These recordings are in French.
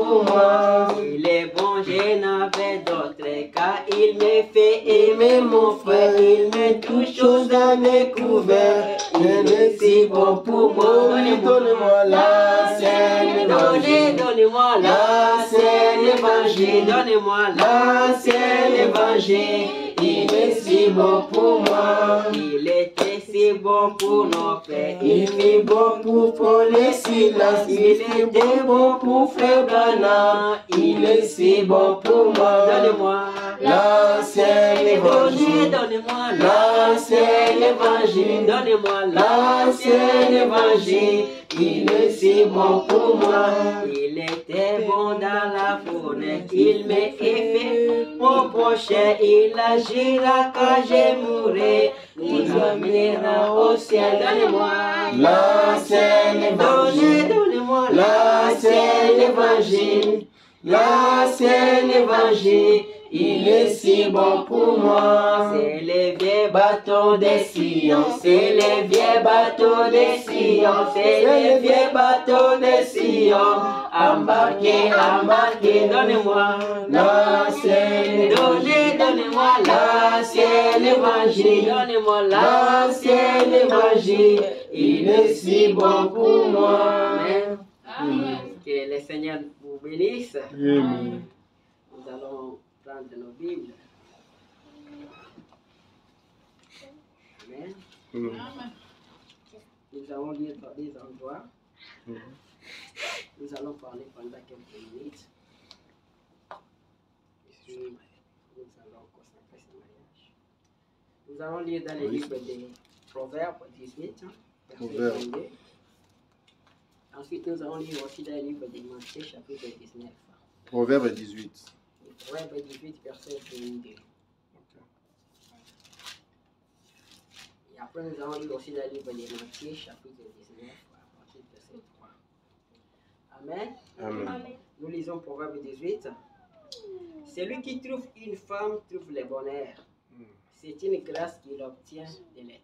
pour moi. Il est bon, je n'avais d'autre cas. Il me fait aimer mon frère. Il me touche aux âmes couverts. Il est si bon pour moi. Donnez-moi la Sainte Évangile. Donnez-moi la Sainte Évangile. Donnez-moi la Sainte Évangile. Il est si bon pour moi. Il était si bon pour nos pères. Il fut bon pour Paul et Silas. Il était bon pour Frère Branham. Il est si bon pour moi. Donnez-moi la Sainte Évangile. Donnez-moi la Sainte Évangile. Donnez-moi la Sainte Évangile. Il est si bon pour moi. Il était bon dans la fournaise. Il m'est fait mon prochain. Il agira quand je mourrai. Il m'amènera au ciel. Donnez-moi la Sainte Évangile. Donnez-moi la Sainte Évangile. La Sainte Évangile. Il est si bon pour moi. C'est les vieux bateaux des Sion. C'est les vieux bateaux des Sion. C'est les vieux bateaux des Sion. Embarquez, embarquez, donnez-moi la Sainte Évangile. Donnez-moi la Sainte Évangile. Donnez-moi la Sainte Évangile. Il est si bon pour moi. Amen. Amen. Que le Seigneur vous bénisse. Amen. Nous allons prendre nos Bibles. Amen. Amen. Nous allons lire dans des endroits. Nous allons parler pendant quelques minutes. Et puis, nous allons consacrer ce mariage. Nous allons lire dans le livre des Proverbes 18, verset 22. Ensuite, nous allons lire aussi dans le livre de Matthieu, chapitre 19. Proverbe 18. Proverbe 18, verset 22. Et après, nous allons lire aussi dans le livre de Matthieu, chapitre 19, à partir du verset 3. Amen. Amen. Nous lisons Proverbe 18. Celui qui trouve une femme trouve le bonheur. C'est une grâce qu'il obtient de l'Éternel.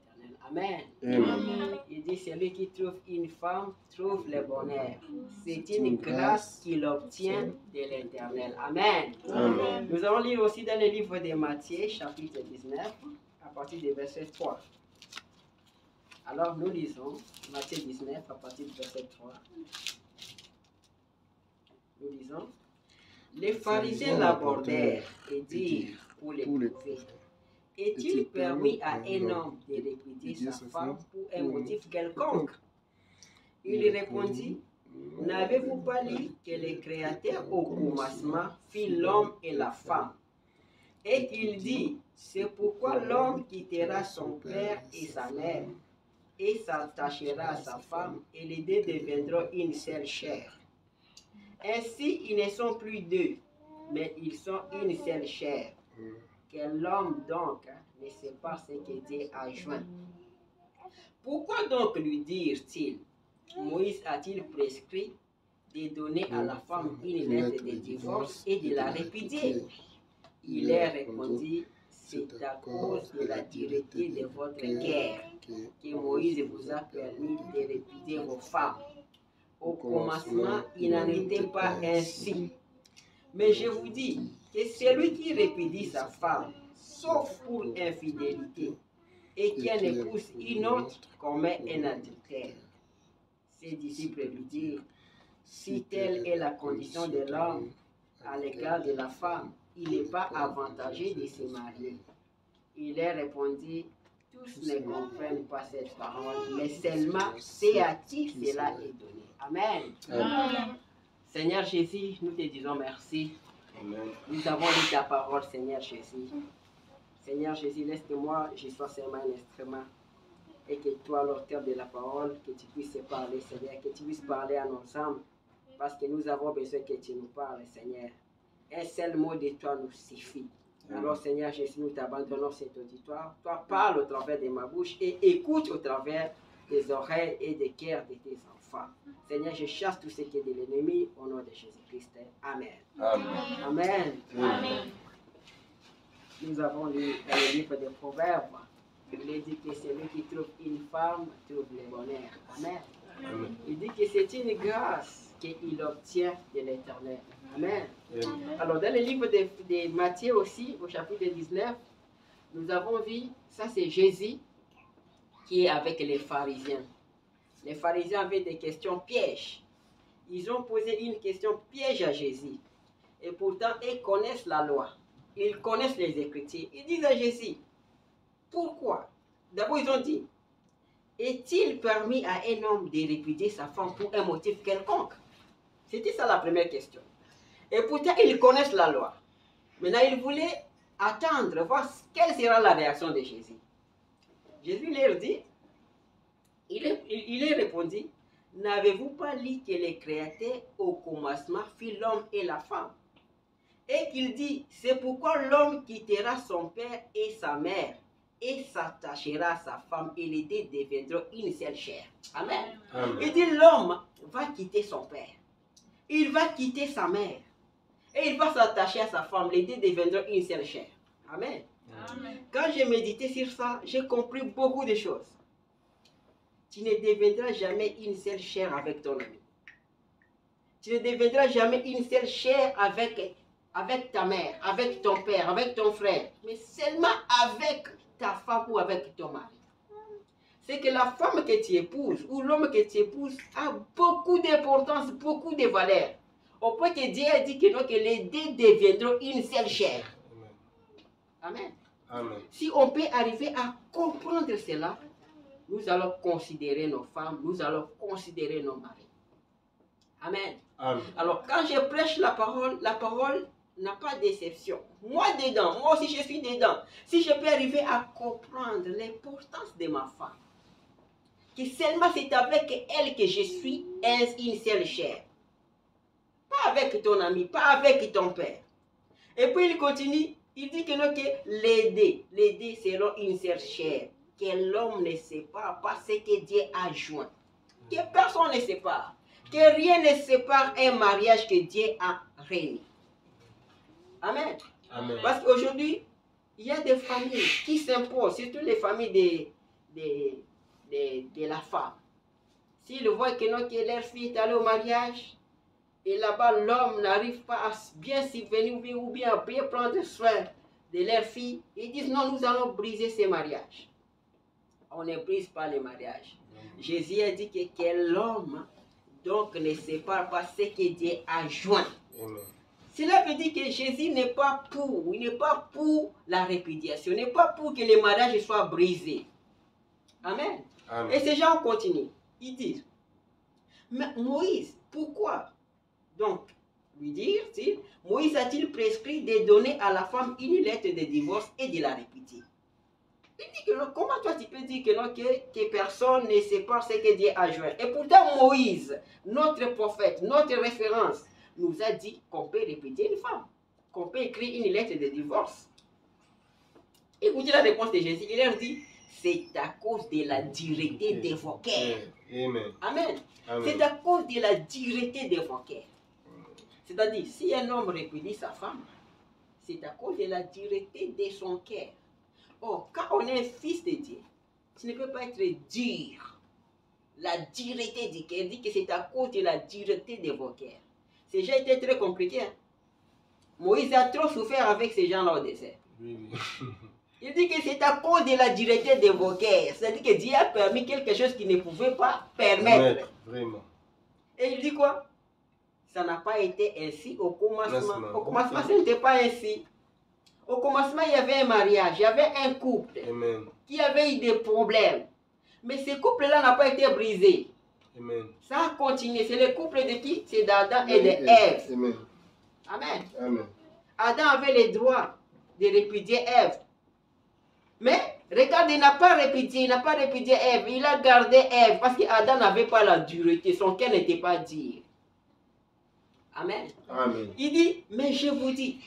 Amen. Amen. Il dit, celui qui trouve une femme trouve le bonheur. C'est une grâce qu'il obtient de l'Éternel. Amen. Amen. Nous allons lire aussi dans le livre de Matthieu, chapitre 19, à partir du verset 3. Alors, nous lisons Matthieu 19, à partir du verset 3. Nous lisons. Les pharisiens l'abordèrent et dirent pour l'éprouver, est-il permis à un homme de répudier sa femme pour un motif quelconque? Il répondit, n'avez-vous pas lu que le Créateur au commencement fit l'homme et la femme? Et qu'il dit, c'est pourquoi l'homme quittera son père et sa mère et s'attachera à sa femme et les deux deviendront une seule chair. Ainsi, ils ne sont plus deux, mais ils sont une seule chair. Que l'homme donc ne sait pas ce que Dieu a joint. Pourquoi donc lui dirent-ils, Moïse a-t-il prescrit de donner à la femme une lettre de divorce et de la répudier? Il leur répondit, c'est à cause de la dureté de votre cœur que Moïse vous a permis de répudier vos femmes. Au commencement, il n'en était pas ainsi. Mais je vous dis que celui qui répudie sa femme, sauf pour infidélité, et qui en épouse une autre, commet un adultère. Ses disciples lui dirent, si telle est la condition de l'homme à l'égard de la femme, il n'est pas avantageux de se marier. Il leur répondit, tous ne comprennent pas cette parole, mais seulement c'est à qui cela est donné. Amen. Amen. Seigneur Jésus, nous te disons merci. Amen. Nous avons lu ta parole, Seigneur Jésus. Seigneur Jésus, laisse que moi, je sois seulement un instrument. Et que toi, l'auteur de la parole, que tu puisses parler, Seigneur, que tu puisses parler à nos âmes. Parce que nous avons besoin que tu nous parles, Seigneur. Un seul mot de toi nous suffit. Alors, Seigneur Jésus, nous t'abandonnons cet auditoire. Toi, parle au travers de ma bouche et écoute au travers des oreilles et des cœurs de tes enfants. Seigneur, je chasse tout ce qui est de l'ennemi au nom de Jésus-Christ. Amen. Amen. Amen. Amen. Nous avons lu dans le livre des Proverbes. Il est dit que celui qui trouve une femme trouve le bonheur. Amen. Amen. Il dit que c'est une grâce qu'il obtient de l'Éternel. Amen. Amen. Alors, dans le livre de Matthieu aussi, au chapitre 19, nous avons vu, ça c'est Jésus qui est avec les pharisiens. Les pharisiens avaient des questions pièges. Ils ont posé une question piège à Jésus. Et pourtant, ils connaissent la loi. Ils connaissent les Écritures. Ils disent à Jésus, pourquoi? D'abord, ils ont dit, est-il permis à un homme de répudier sa femme pour un motif quelconque? C'était ça la première question. Et pourtant, ils connaissent la loi. Maintenant, ils voulaient attendre, voir quelle sera la réaction de Jésus. Jésus leur dit, il leur répondit, n'avez-vous pas lu que le Créateur au commencement fit l'homme et la femme? Et qu'il dit, c'est pourquoi l'homme quittera son père et sa mère et s'attachera à sa femme et les deux deviendront une seule chair. Amen. Amen. Il dit, l'homme va quitter son père, il va quitter sa mère et il va s'attacher à sa femme, les deux deviendront une seule chair. Amen. Amen. Quand j'ai médité sur ça, j'ai compris beaucoup de choses. Tu ne deviendras jamais une seule chair avec ton ami. Tu ne deviendras jamais une seule chair avec ta mère, avec ton père, avec ton frère, mais seulement avec ta femme ou avec ton mari. C'est que la femme que tu épouses ou l'homme que tu épouses a beaucoup d'importance, beaucoup de valeur. Au point que Dieu a dit que, non, que les deux deviendront une seule chair. Amen. Amen. Si on peut arriver à comprendre cela, nous allons considérer nos femmes, nous allons considérer nos maris. Amen. Amen. Alors, quand je prêche la parole n'a pas d'exception. Moi dedans, moi aussi je suis dedans. Si je peux arriver à comprendre l'importance de ma femme, que seulement c'est avec elle que je suis une seule chair. Pas avec ton ami, pas avec ton père. Et puis il continue, il dit que non, que les deux seront une seule chair. Que l'homme ne sépare pas ce que Dieu a joint. Que personne ne sépare. Que rien ne sépare un mariage que Dieu a réuni. Amen. Amen. Parce qu'aujourd'hui, il y a des familles qui s'imposent, surtout les familles de la femme. S'ils voient que, non, que leur fille est allée au mariage, et là-bas l'homme n'arrive pas à bien subvenir ou bien à bien prendre soin de leur fille, ils disent non, nous allons briser ces mariages. On ne brise pas les mariages. Jésus a dit que l'homme donc ne sépare pas ce que Dieu a joint. Amen. Cela veut dire que Jésus n'est pas pour, il n'est pas pour la répudiation, il n'est pas pour que les mariages soient brisés. Amen. Amen. Et ces gens continuent. Ils disent, mais Moïse, pourquoi? Donc, lui dire, Moïse a-t-il prescrit de donner à la femme une lettre de divorce et de la répudier? Il dit que non, comment toi tu peux dire que non, que personne ne sépare ce que Dieu a joint? Et pourtant Moïse, notre prophète, notre référence, nous a dit qu'on peut répudier une femme, qu'on peut écrire une lettre de divorce. Écoutez la réponse de Jésus. Il leur dit, c'est à cause de la dureté de vos cœurs. Amen. Amen. Amen. C'est à cause de la dureté de vos cœurs. C'est-à-dire, si un homme répudie sa femme, c'est à cause de la dureté de son cœur. Or, quand on est un fils de Dieu, tu ne peux pas être dur. La dureté du cœur, il dit que c'est à cause de la dureté de vos cœurs. Ces gens étaient très compliqués. Hein? Moïse a trop souffert avec ces gens-là au désert. Oui. Il dit que c'est à cause de la dureté de vos cœurs. C'est-à-dire que Dieu a permis quelque chose qu'il ne pouvait pas permettre. Vraiment. Et il dit quoi? Ça n'a pas été ainsi au commencement. Au commencement, ce n'était pas ainsi. Au commencement, il y avait un mariage, il y avait un couple Amen. qui avait eu des problèmes. Mais ce couple-là n'a pas été brisé. Amen. Ça a continué. C'est le couple de qui? C'est d'Adam et d'Ève. Amen. Amen. Amen. Adam avait le droit de répudier Ève. Mais, regarde, il n'a pas répudié Ève. Il a gardé Ève parce qu'Adam n'avait pas la dureté. Son cœur n'était pas dur. Amen. Amen. Il dit, mais je vous dis,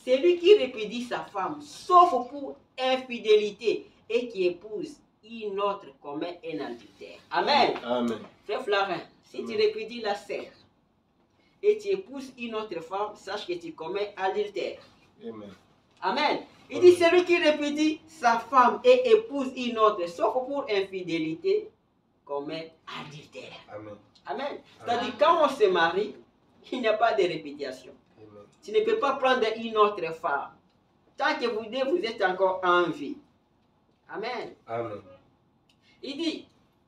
celui qui répudie sa femme, sauf pour infidélité, et qui épouse une autre commet un adultère. Amen. Amen. Frère Florin, si Amen. tu répudies la sœur, et tu épouses une autre femme, sache que tu commets adultère. Amen. Amen. Il dit, celui qui répudie sa femme et épouse une autre, sauf pour infidélité, commet adultère. Amen. Amen. C'est-à-dire, quand on se marie, il n'y a pas de répétition. Amen. Tu ne peux pas prendre une autre femme. Tant que vous deux, vous êtes encore en vie. Amen. Amen. Il dit,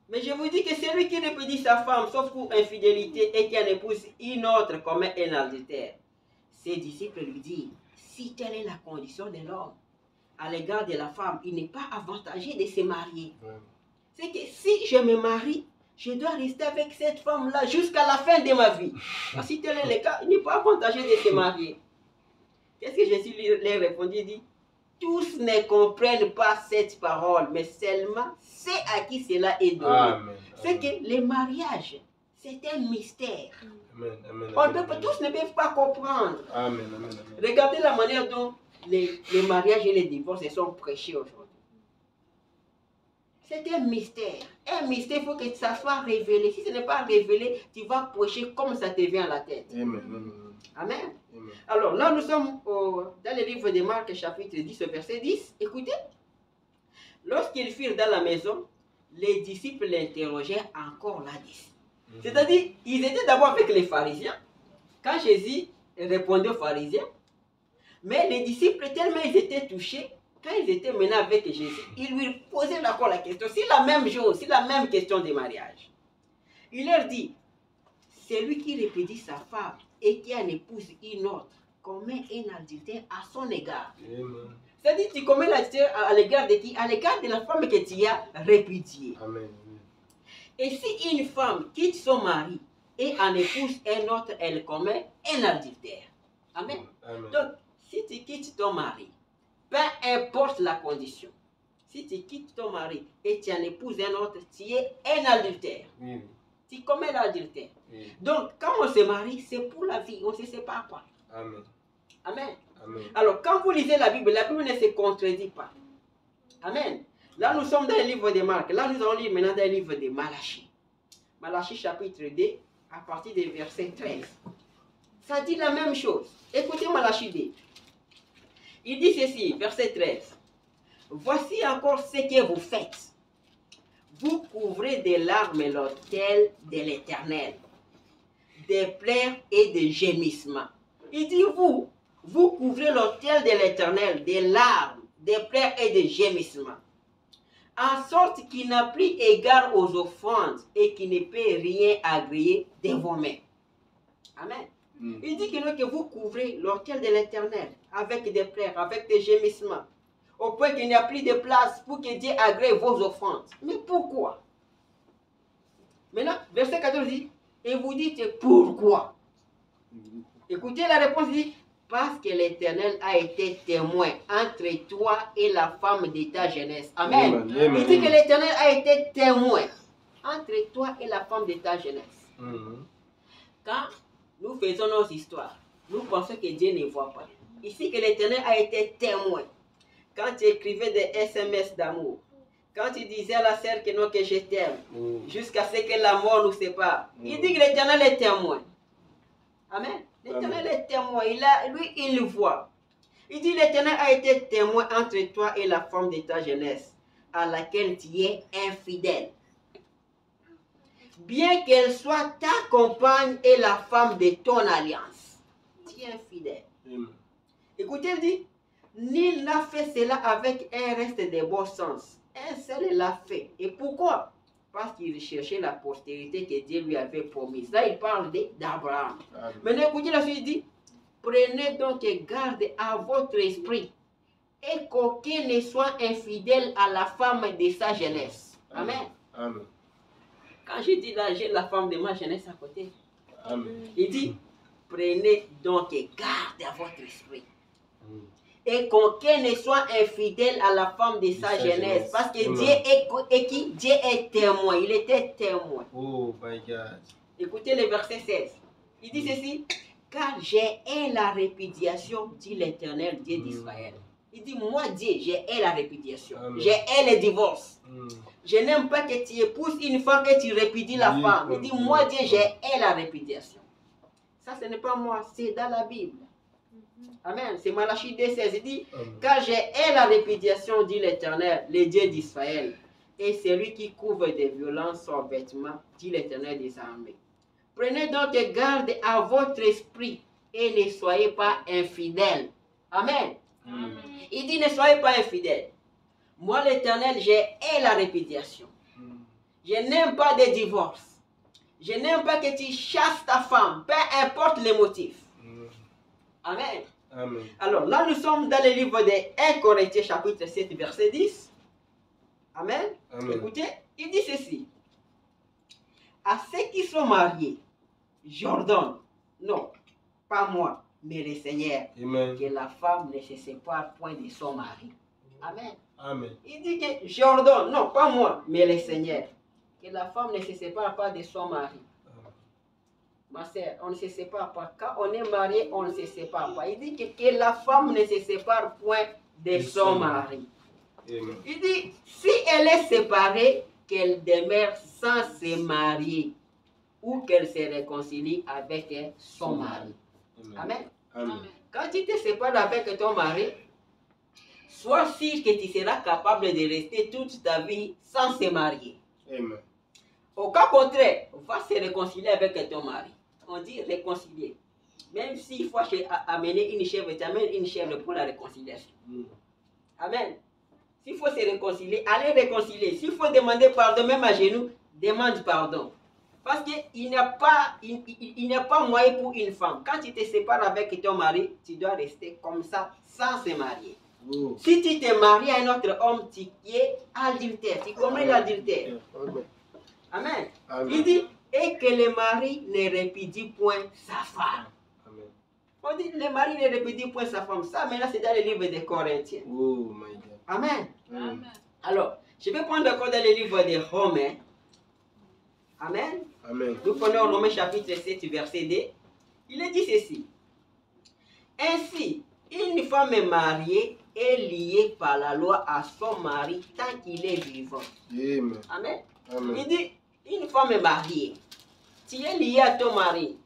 mais je vous dis que celui qui répudie sa femme, sauf pour infidélité, et qui en épouse une autre comme un adultère, ses disciples lui disent, si telle est la condition de l'homme, à l'égard de la femme, il n'est pas avantagé de se marier. C'est que si je me marie, je dois rester avec cette femme-là jusqu'à la fin de ma vie. Si tel est le cas, il n'est pas avantagé de se marier. Qu'est-ce que Jésus leur répondit? Il dit, tous ne comprennent pas cette parole, mais seulement ceux à qui cela est donné. C'est que le mariage, c'est un mystère. Amen. Tous ne peuvent pas comprendre. Amen. Regardez la manière dont les mariages et les divorces sont prêchés aujourd'hui. C'est un mystère. Un mystère, il faut que ça soit révélé. Si ce n'est pas révélé, tu vas prêcher comme ça te vient à la tête. Amen. Amen. Alors là, nous sommes dans le livre de Marc, chapitre 10, verset 10. Écoutez. Lorsqu'ils furent dans la maison, les disciples l'interrogèrent encore là-dessus. C'est-à-dire, ils étaient d'abord avec les pharisiens. Quand Jésus répondait aux pharisiens, mais les disciples, tellement ils étaient touchés, quand ils étaient maintenant avec Jésus, ils lui posaient encore la question. C'est la même chose, c'est la même question de mariage. Il leur dit, celui qui répudie sa femme et qui en épouse une autre commet un adultère à son égard. C'est-à-dire, tu commets l'adultère à l'égard de qui? À l'égard de la femme que tu as répudiée. Amen. Et si une femme quitte son mari et en épouse un autre, elle commet un adultère. Amen. Donc, si tu quittes ton mari, peu importe la condition, si tu quittes ton mari et tu en épouses un autre, tu es un adultère. Tu commets l'adultère. Donc, quand on se marie, c'est pour la vie, on ne se sépare pas. Amen. Amen. Amen. Alors, quand vous lisez la Bible ne se contredit pas. Amen. Là, nous sommes dans le livre de Marc. Là, nous allons lire maintenant dans le livre de Malachie. Malachie chapitre 2, à partir du verset 13. Ça dit la même chose. Écoutez Malachie 2. Il dit ceci, verset 13. Voici encore ce que vous faites. Vous couvrez de larmes l'autel de l'Éternel, des pleurs et des gémissements. Il dit vous couvrez l'autel de l'Éternel, des larmes, des pleurs et des gémissements, en sorte qu'il n'a plus égard aux offrandes et qu'il ne peut rien agréer de vos mains. Amen. Il dit que vous couvrez l'autel de l'Éternel avec des pleurs, avec des gémissements, au point qu'il n'y a plus de place pour que Dieu agrée vos offrandes. Mais pourquoi? Maintenant, verset 14 dit, et vous dites pourquoi? Écoutez la réponse, dit, parce que l'Éternel a été témoin entre toi et la femme de ta jeunesse. Amen. Il dit que l'Éternel a été témoin entre toi et la femme de ta jeunesse. Quand nous faisons nos histoires, nous pensons que Dieu ne voit pas. Ici que l'Éternel a été témoin. Quand tu écrivais des SMS d'amour, quand tu disais à la sœur que non, que je t'aime, jusqu'à ce que la mort nous sépare, il dit que l'Éternel est témoin. Amen. L'Éternel est témoin. Lui, il le voit. Il dit l'Éternel a été témoin entre toi et la femme de ta jeunesse, à laquelle tu es infidèle. Bien qu'elle soit ta compagne et la femme de ton alliance, tu es infidèle. Écoutez, il dit, nul n'a fait cela avec un reste de bon sens. Un seul l'a fait. Et pourquoi? Parce qu'il cherchait la postérité que Dieu lui avait promise. Là, il parle d'Abraham. Maintenant, écoutez la suite, il dit, prenez donc garde à votre esprit et qu'aucun ne soit infidèle à la femme de sa jeunesse. Amen. Amen. Quand je dis là, j'ai la femme de ma jeunesse à côté. Amen. Il dit, prenez donc garde à votre esprit. Et qu'aucun ne soit infidèle à la femme de sa jeunesse. Parce que Dieu est témoin. Il était témoin. Oh my God. Écoutez le verset 16. Il dit ceci. Car j'ai la répudiation, dit l'Éternel, Dieu d'Israël. Il dit, moi Dieu, j'ai la répudiation. J'ai le divorce. Je n'aime pas que tu épouses une femme et tu répudies la femme. Il dit, moi Dieu, j'ai la répudiation. Ça, ce n'est pas moi, c'est dans la Bible. Amen. C'est Malachie 2,16. Il dit, car j'ai la répudiation, dit l'Éternel, le Dieu d'Israël. Et celui qui couvre de violence son vêtement, dit l'Éternel des armées. Prenez donc garde à votre esprit et ne soyez pas infidèles. Amen. Amen. Il dit ne soyez pas infidèles. Moi l'Éternel, j'ai la répétition. Je n'aime pas des divorces. Je n'aime pas que tu chasses ta femme, peu importe les motifs. Amen. Amen. Alors là, nous sommes dans le livre de 1 Corinthiens chapitre 7, verset 10. Amen. Amen. Écoutez, il dit ceci. À ceux qui sont mariés, j'ordonne, non, pas moi, mais le Seigneur, Amen. que la femme ne se sépare point de son mari. Amen. Amen. Il dit que j'ordonne, non, pas moi, mais le Seigneur, que la femme ne se sépare pas de son mari. Ma sœur, on ne se sépare pas. Quand on est marié, on ne se sépare pas. Il dit que la femme ne se sépare point de son mari. Amen. Il dit, si elle est séparée, qu'elle demeure sans se marier ou qu'elle se réconcilie avec son mari. Amen. Amen. Quand tu te sépares avec ton mari, sois sûr que tu seras capable de rester toute ta vie sans se marier. Amen. Au cas contraire, va se réconcilier avec ton mari. On dit réconcilier. Même s'il faut amener une chèvre, tu amènes une chèvre pour la réconciliation. Amen. S'il faut se réconcilier, allez réconcilier. S'il faut demander pardon, même à genoux, demande pardon. Parce qu'il n'y a pas moyen pour une femme. Quand tu te sépares avec ton mari, tu dois rester comme ça, sans se marier. Oh. Si tu te maries à un autre homme, tu es adultère. Tu commets l'adultère. Amen. Amen. Il dit, et que le mari ne répudie point sa femme. Amen. On dit, le mari ne répudie point sa femme. Ça, maintenant, c'est dans le livre des Corinthiens. Oh my God. Amen. Amen. Alors, je vais prendre encore dans le livre des Romains. Amen. Amen. Nous prenons Romains chapitre 7, verset 2. Il est dit ceci. Ainsi, une femme mariée est liée par la loi à son mari tant qu'il est vivant. Amen. Amen. Amen. Il dit, une femme mariée, tu es lié à ton mari.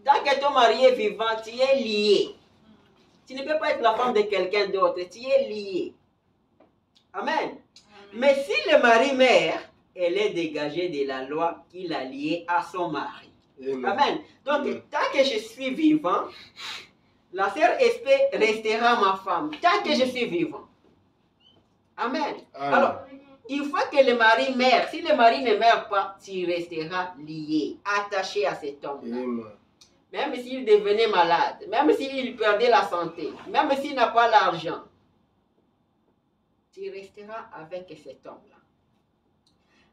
Tant que ton mari est vivant, tu es lié. Tu ne peux pas être la femme de quelqu'un d'autre, tu es lié. Amen. Mais si le mari meurt, elle est dégagée de la loi qui l'a liée à son mari. Amen. Amen. Donc, Amen. tant que je suis vivant, la sœur Espé restera ma femme. Tant que je suis vivant. Amen. Amen. Alors, il faut que le mari meure. Si le mari ne meurt pas, tu resteras lié, attaché à cet homme-là. Amen. Même s'il devenait malade, même s'il perdait la santé, même s'il n'a pas l'argent, tu resteras avec cet homme-là.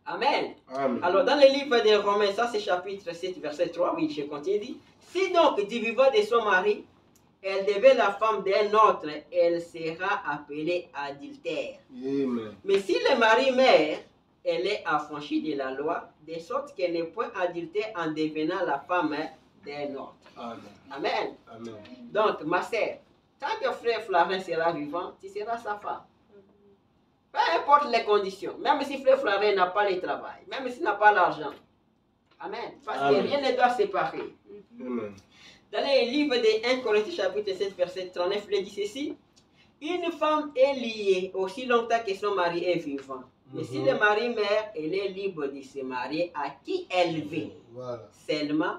Amen. Amen. Alors, dans le livre des Romains, ça c'est chapitre 7, verset 3, oui, je continue, dit, si donc du vivant de son mari, elle devait la femme d'un autre, elle sera appelée adultère. Amen. Mais si le mari meurt, elle est affranchie de la loi, de sorte qu'elle n'est point adultère en devenant la femme d'un autre. Amen. Amen. Amen. Donc, ma sœur, tant que frère Flavin sera vivant, tu seras sa femme. Peu importe les conditions, même si frère Flavin n'a pas le travail, même s'il n'a pas l'argent. Amen. Parce que Amen. rien ne doit séparer. Amen. Dans le livre de 1 Corinthiens chapitre 7, verset 39, il dit ceci. Une femme est liée aussi longtemps que son mari est vivant. Mais si le mari meurt, elle est libre de se marier à qui elle veut. Voilà. Seulement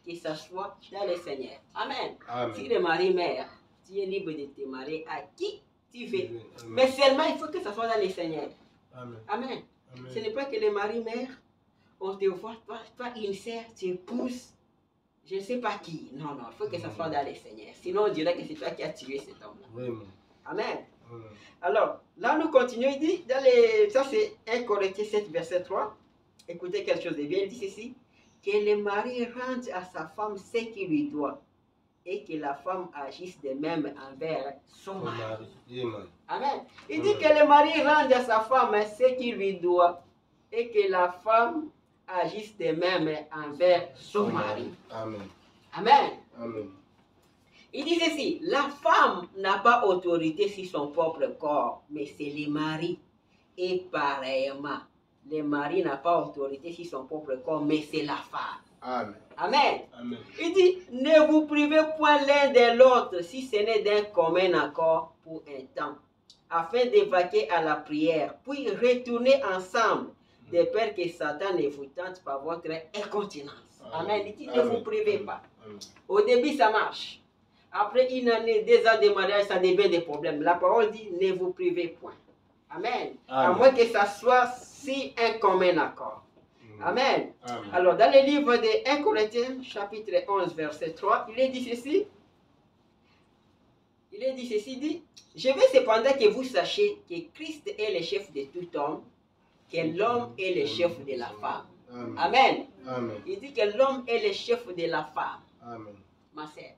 que ça soit dans le Seigneur. Amen. Amen. Si le mari meurt, tu es libre de te marier à qui tu veux. Amen. Mais seulement il faut que ça soit dans le Seigneur. Amen. Amen. Amen. Ce n'est pas que le mari meurt, on te voit, toi une sœur, tu épouses, je ne sais pas qui. Non, non, il faut que ça soit dans le Seigneur. Sinon on dirait que c'est toi qui as tué cet homme-là. Vraiment. Amen. Amen. Alors, là nous continuons, il dit, ça c'est 1 Corinthiens 7, verset 3. Écoutez quelque chose de bien, il dit ceci. Que le mari rende à sa femme ce qu'il lui doit et que la femme agisse de même envers son Son mari. mari. Amen. Amen. Il dit que le mari rende à sa femme ce qu'il lui doit et que la femme agisse de même envers son mari. Amen. Amen. Amen. Il dit ceci, la femme n'a pas autorité sur son propre corps, mais c'est le mari. Et pareillement, le mari n'a pas autorité sur son propre corps, mais c'est la femme. Amen. Amen. Amen. Il dit, ne vous privez point l'un de l'autre si ce n'est d'un commun accord pour un temps, afin d'évacuer à la prière, puis retourner ensemble, de peur que Satan ne vous tente par votre incontinence. Amen. Il dit, ne vous privez pas. Au début, ça marche. Après une année, 2 ans de mariage, ça devient des problèmes. La parole dit, ne vous privez point. Amen. À moins que ça soit si un commun accord. Amen. Alors, dans le livre de 1 Corinthiens, chapitre 11, verset 3, il est dit ceci. Il est dit ceci, dit, je veux cependant que vous sachiez que Christ est le chef de tout homme, que l'homme est le chef de la femme. Amen. Amen. Il dit que l'homme est le chef de la femme. Amen. Ma sœur,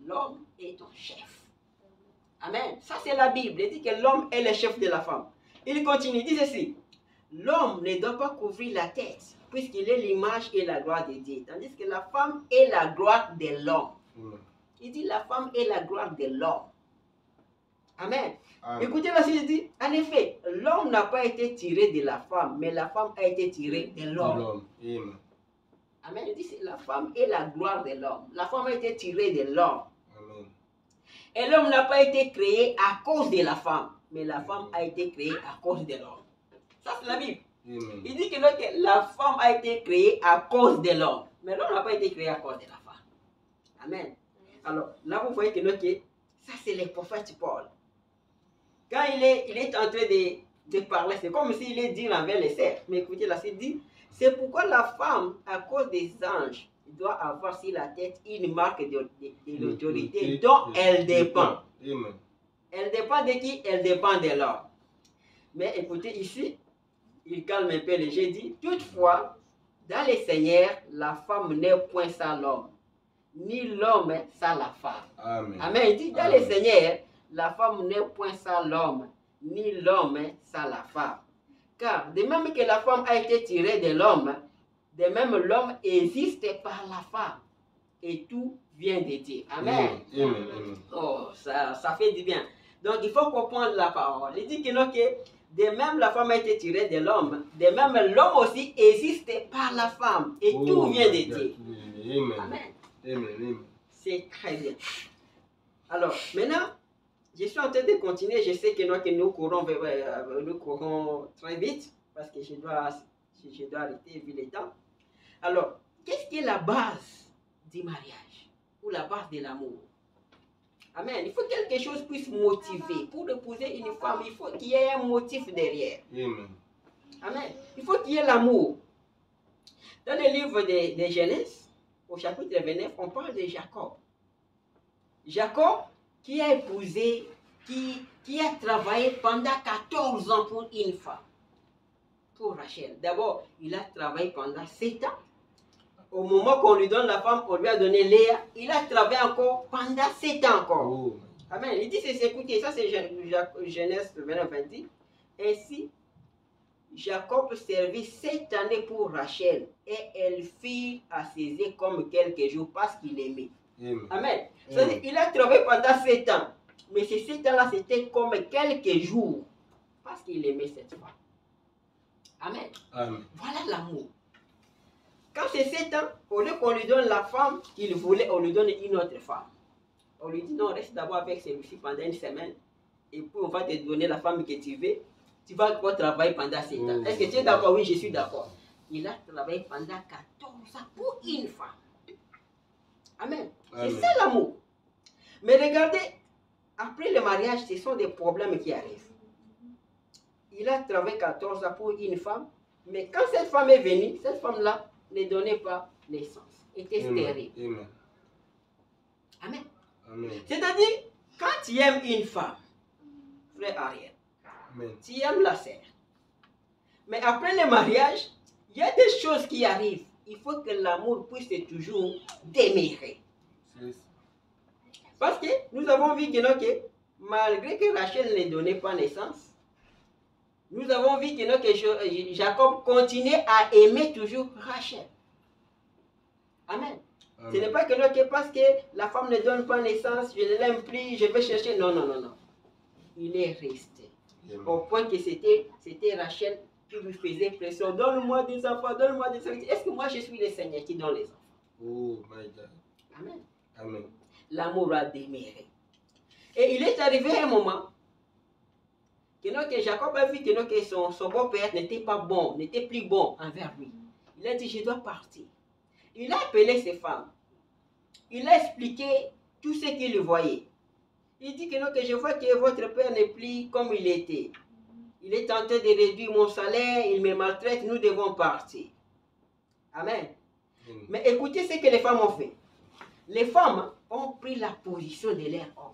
l'homme est ton chef. Amen. Ça, c'est la Bible. Il dit que l'homme est le chef de la femme. Il continue, il dit ceci. L'homme ne doit pas couvrir la tête, puisqu'il est l'image et la gloire de Dieu. Tandis que la femme est la gloire de l'homme. Il dit la femme est la gloire de l'homme. Amen. Écoutez là, il dit, en effet, l'homme n'a pas été tiré de la femme, mais la femme a été tirée de l'homme. Amen. Il dit, la femme est la gloire de l'homme. La femme a été tirée de l'homme. Et l'homme n'a pas été créé à cause de la femme, mais la femme a été créée à cause de l'homme. Ça, c'est la Bible. Il dit que la femme a été créée à cause de l'homme, mais l'homme n'a pas été créé à cause de la femme. Amen. Alors, là, vous voyez que ça, c'est le prophète Paul. Quand il est en train de parler, c'est comme s'il est dit envers les serfs. Mais écoutez, là, c'est dit, c'est pourquoi la femme, à cause des anges, doit avoir sur la tête une marque de l'autorité dont elle dépend. Elle dépend de qui? Elle dépend de l'homme. Mais écoutez, ici, il calme un peu le jeu, dit, toutefois, dans le Seigneur, la femme n'est point sans l'homme, ni l'homme sans la femme. Amen. Amen. Il dit, dans le Seigneur, la femme n'est point sans l'homme, ni l'homme sans la femme. Car de même que la femme a été tirée de l'homme, de même l'homme existe par la femme. Et tout vient de Dieu. Amen. Oh, ça fait du bien. Donc il faut comprendre la parole. Il dit que de même la femme a été tirée de l'homme, de même l'homme aussi existe par la femme. Et tout vient de Dieu. Amen. C'est très bien. Alors, maintenant, je suis en train de continuer. Je sais que nous courons très vite parce que je dois arrêter vu le temps. Alors, qu'est-ce qui est la base du mariage ou la base de l'amour? Amen. Il faut que quelque chose puisse motiver. Pour épouser une femme, il faut qu'il y ait un motif derrière. Amen. Il faut qu'il y ait l'amour. Dans le livre de Genèse, au chapitre 29, on parle de Jacob. Jacob qui a épousé, qui a travaillé pendant 14 ans pour une femme. Pour Rachel. D'abord, il a travaillé pendant 7 ans. Au moment qu'on lui donne la femme, on lui a donné Léa. Il a travaillé encore pendant 7 ans encore. Amen. Il dit, écoutez, ça c'est Genèse 29, 20. Ainsi, Jacob servit 7 années pour Rachel et elle fit à ses yeux comme quelques jours parce qu'il aimait. Amen. C'est-à-dire, il a travaillé pendant 7 ans. Mais ces 7 ans-là, c'était comme quelques jours parce qu'il aimait cette femme. Amen. Voilà l'amour. Quand c'est 7 ans, au lieu qu'on lui donne la femme qu'il voulait, on lui donne une autre femme. On lui dit non, reste d'abord avec celui-ci pendant une semaine. Et puis on va te donner la femme que tu veux. Tu vas encore travailler pendant 7 ans. Est-ce que tu es d'accord? Oui, je suis d'accord. Il a travaillé pendant 14 ans pour une femme. Amen. C'est ça l'amour. Mais regardez, après le mariage, ce sont des problèmes qui arrivent. Il a travaillé 14 ans pour une femme, mais quand cette femme est venue, cette femme-là ne donnait pas naissance, était stérile. Amen. C'est-à-dire, quand tu aimes une femme, frère Ariel, tu aimes la sœur. Mais après le mariage, il y a des choses qui arrivent. Il faut que l'amour puisse toujours demeurer. Parce que nous avons vu que malgré que Rachel ne donnait pas naissance, nous avons vu que Jacob continuait à aimer toujours Rachel. Amen. Ce n'est pas que parce que la femme ne donne pas naissance, je ne l'aime plus, je vais chercher. Non. Il est resté. Au point que c'était Rachel qui lui faisait pression. Donne-moi des enfants, donne-moi des enfants. Est-ce que moi je suis le Seigneur qui donne les enfants? Oh my God. Amen. L'amour a demeuré. Et il est arrivé un moment que Jacob a vu que son beau-père n'était pas bon, n'était plus bon envers lui. Il a dit, je dois partir. Il a appelé ses femmes. Il a expliqué tout ce qu'il voyait. Il dit que non, que je vois que votre père n'est plus comme il était. Il est tenté de réduire mon salaire, il me maltraite, nous devons partir. Amen. Mais écoutez ce que les femmes ont fait. Les femmes ont pris la position de leur homme.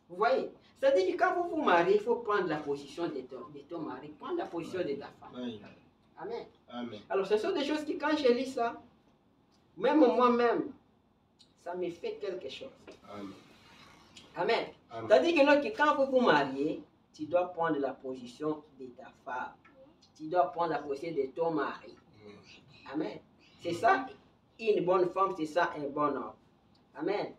Vous voyez? C'est-à-dire que quand vous vous mariez, il faut prendre la position de ton mari, prendre la position de ta femme. Amen. Amen. Alors, ce sont des choses qui, quand je lis ça, même moi-même, ça me fait quelque chose. Amen. Amen. Amen. C'est-à-dire que, non, que quand vous vous mariez, tu dois prendre la position de ta femme. Tu dois prendre la position de ton mari. Amen. C'est ça, une bonne femme, c'est ça, un bon homme. Amen.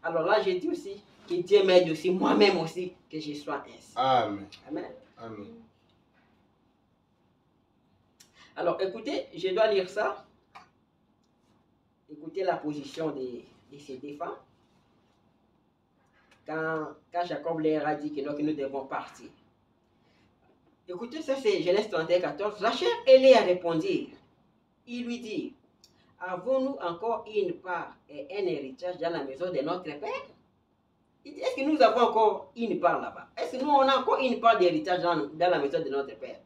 Alors là, je dis aussi que Dieu m'aide aussi, moi-même aussi, que je sois ainsi. Amen. Amen. Amen. Alors, écoutez, je dois lire ça. Écoutez la position de ces deux femmes. Quand Jacob leur a dit que nous devons partir. Écoutez, ça c'est Genèse 31, 14. Rachel et Léa répondirent. Il lui dit, avons-nous encore une part et un héritage dans la maison de notre père? Il dit, est-ce que nous avons encore une part là-bas? Est-ce que nous on a encore une part d'héritage dans la maison de notre père?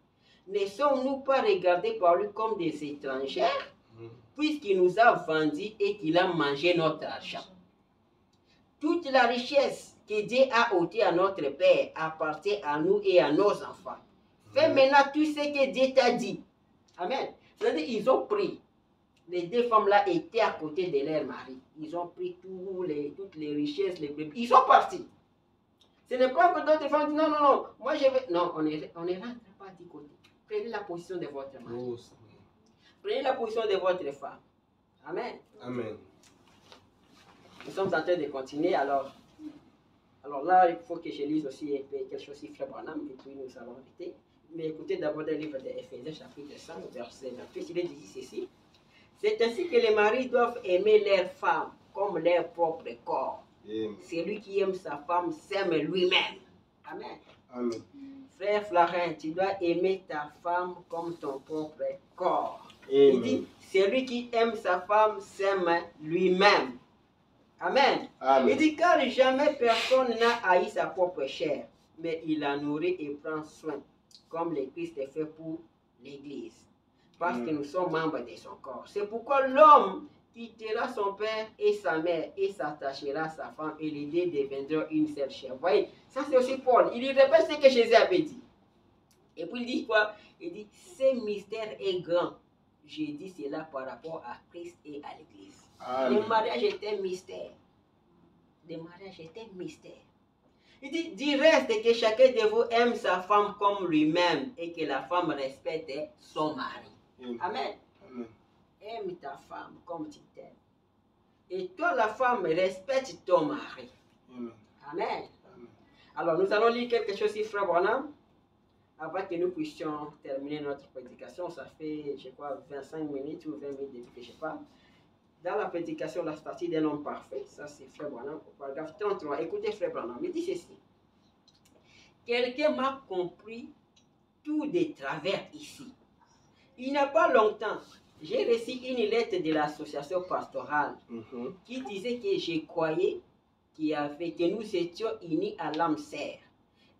Ne sommes-nous pas regardés par lui comme des étrangers, puisqu'il nous a vendus et qu'il a mangé notre argent? Toute la richesse que Dieu a ôtée à notre père appartient à nous et à nos enfants. Fais maintenant tout ce que Dieu t'a dit. Amen. C'est-à-dire ils ont pris. Les deux femmes-là étaient à côté de leur mari. Ils ont pris toutes les richesses, les bébés. Ils sont partis. Ce n'est pas que d'autres femmes disent non, non, non. Moi je vais. Non, on ne rentre pas du côté. Prenez la position de votre mari. Prenez la position de votre femme. Amen. Amen. Nous sommes en train de continuer. Alors là, il faut que je lise aussi un peu quelque chose sur Frère Branham et puis nous allons arrêter. Mais écoutez d'abord le livre d'Éphésiens, chapitre 5, verset 28. Il est dit ceci. C'est ainsi que les maris doivent aimer leurs femmes comme leur propre corps. Celui qui aime sa femme s'aime lui-même. Amen. Amen. Frère Florin, tu dois aimer ta femme comme ton propre corps. Amen. Il dit, celui qui aime sa femme s'aime lui-même. Amen. Amen. Il dit, car jamais personne n'a haï sa propre chair, mais il la nourrit et prend soin, comme le Christ est fait pour l'Église. Parce que nous sommes membres de son corps. C'est pourquoi l'homme quittera son père et sa mère et s'attachera à sa femme et les deux deviendront une seule chair. Vous voyez, ça c'est aussi Paul. Il répète ce que Jésus avait dit. Et puis il dit quoi? Il dit, ce mystère est grand. J'ai dit cela par rapport à Christ et à l'Église. Le mariage est un mystère. Le mariage est un mystère. Il dit, du reste que chacun de vous aime sa femme comme lui-même et que la femme respecte son mari. Amen. Amen. Aime ta femme comme tu t'aimes. Et toi, la femme, respecte ton mari. Amen. Amen. Alors, nous allons lire quelque chose sur Frère Branham avant que nous puissions terminer notre prédication. Ça fait, je crois, 25 minutes ou 20 minutes depuis que je parle. Dans la prédication, la statue d'un homme parfait, ça c'est Frère Branham, au paragraphe 33. Écoutez Frère Branham, il dit ceci. Quelqu'un m'a compris tout de travers ici. Il n'y a pas longtemps, j'ai reçu une lettre de l'association pastorale qui disait que je croyais que nous étions unis à l'âme sœur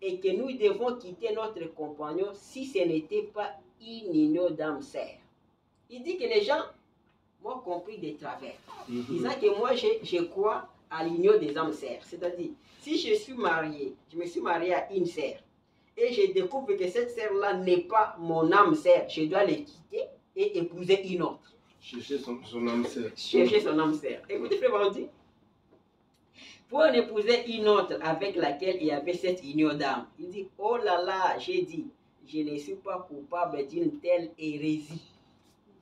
et que nous devons quitter notre compagnon si ce n'était pas une union d'âme sœur. Il dit que les gens m'ont compris de travers, disant que moi je crois à l'union des âmes sœurs. C'est-à-dire, si je suis marié, je me suis marié à une sœur, et je découvre que cette sœur-là n'est pas mon âme sœur, je dois les quitter et épouser une autre. Chercher son âme sœur. Chercher son âme sœur. Écoutez, Frère Branham dit, pour en épouser une autre avec laquelle il y avait cette union d'âme, il dit, oh là là, j'ai dit, je ne suis pas coupable d'une telle hérésie.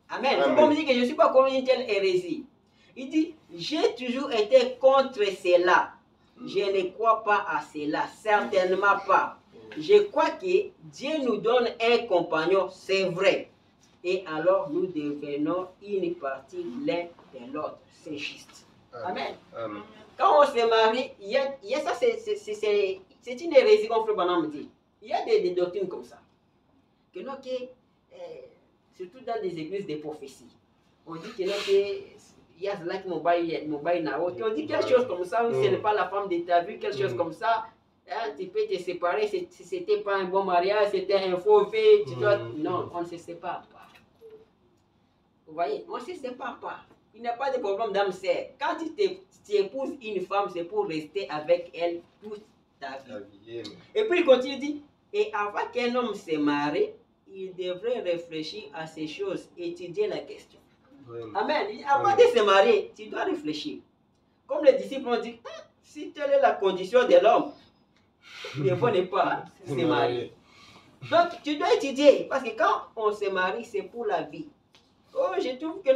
Amen. Il faut pas me dire que je ne suis pas coupable d'une telle hérésie. Il dit, j'ai toujours été contre cela. Je ne crois pas à cela, certainement pas. Je crois que Dieu nous donne un compagnon, c'est vrai. Et alors nous devenons une partie l'un de l'autre. C'est juste. Amen. Amen. Quand on se marie, il y a ça, c'est une hérésie comme Frère Branham dit. Il y a des doctrines comme ça. Que surtout dans les églises des prophéties. On dit qu'il y a cela qui mobile na haute. On dit quelque chose comme ça, ou ce n'est pas la femme de ta vie, quelque chose comme ça. Hein, tu peux te séparer, si c'était pas un bon mariage, c'était un faux fait, tu dois... Non, on ne se sépare pas. Vous voyez, on ne se sépare pas. Il n'y a pas de problème d'âme sœur. Quand tu épouses une femme, c'est pour rester avec elle toute ta vie. Et puis il continue, il dit, et avant qu'un homme se marie, il devrait réfléchir à ces choses, étudier la question. Amen. Avant de se marier, tu dois réfléchir. Comme les disciples ont dit, si telle est la condition de l'homme, il ne faut pas se marier. Donc, tu dois étudier, parce que quand on se marie, c'est pour la vie. Oh, je trouve que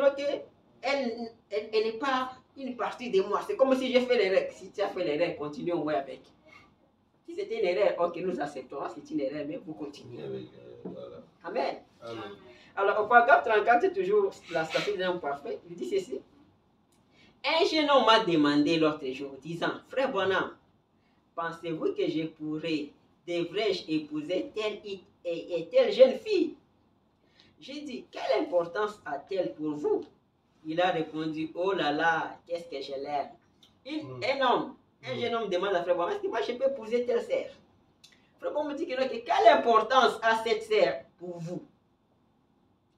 elle n'est pas une partie de moi. C'est comme si j'ai fait l'erreur. Si tu as fait l'erreur, continuons avec. Si c'était une erreur, ok, nous acceptons. C'est une erreur, mais vous continuez. Voilà. Amen. Amen. Alors, au paragraphe 34, c'est toujours la statue d'un homme parfait. Il dit ceci. Un jeune homme m'a demandé l'autre jour, disant, frère Bonham, pensez-vous que devrais-je épouser telle et telle jeune fille? J'ai dit, quelle importance a-t-elle pour vous? Il a répondu, oh là là, qu'est-ce que je l'aime. Un jeune homme demande à frère Bonham, est-ce que moi je peux épouser telle sœur? Frère Bonham me dit que quelle importance a cette sœur pour vous?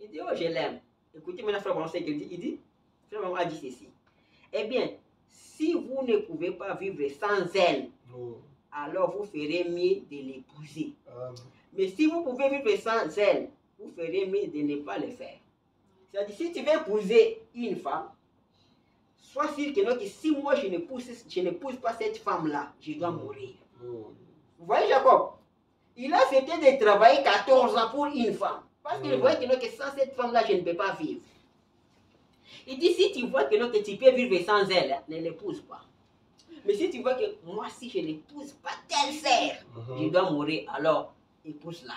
Il dit, oh je l'aime. Écoutez maintenant frère Bonham ce qu'il dit. Il dit, frère Bonham a dit ceci. Eh bien, si vous ne pouvez pas vivre sans elle, alors vous ferez mieux de l'épouser. Mais si vous pouvez vivre sans elle, vous ferez mieux de ne pas le faire. C'est-à-dire, si tu veux épouser une femme, sois sûr que si moi je n'épouse pas cette femme-là, je dois mourir. Vous voyez Jacob? Il a accepté de travailler 14 ans pour une femme. Parce qu'il voyait que sans cette femme-là, je ne peux pas vivre. Il dit, si tu vois que tu peux vivre sans elle, ne l'épouse pas. Mais si tu vois que moi, si je n'épouse pas telle sœur, je dois mourir, alors épouse-la.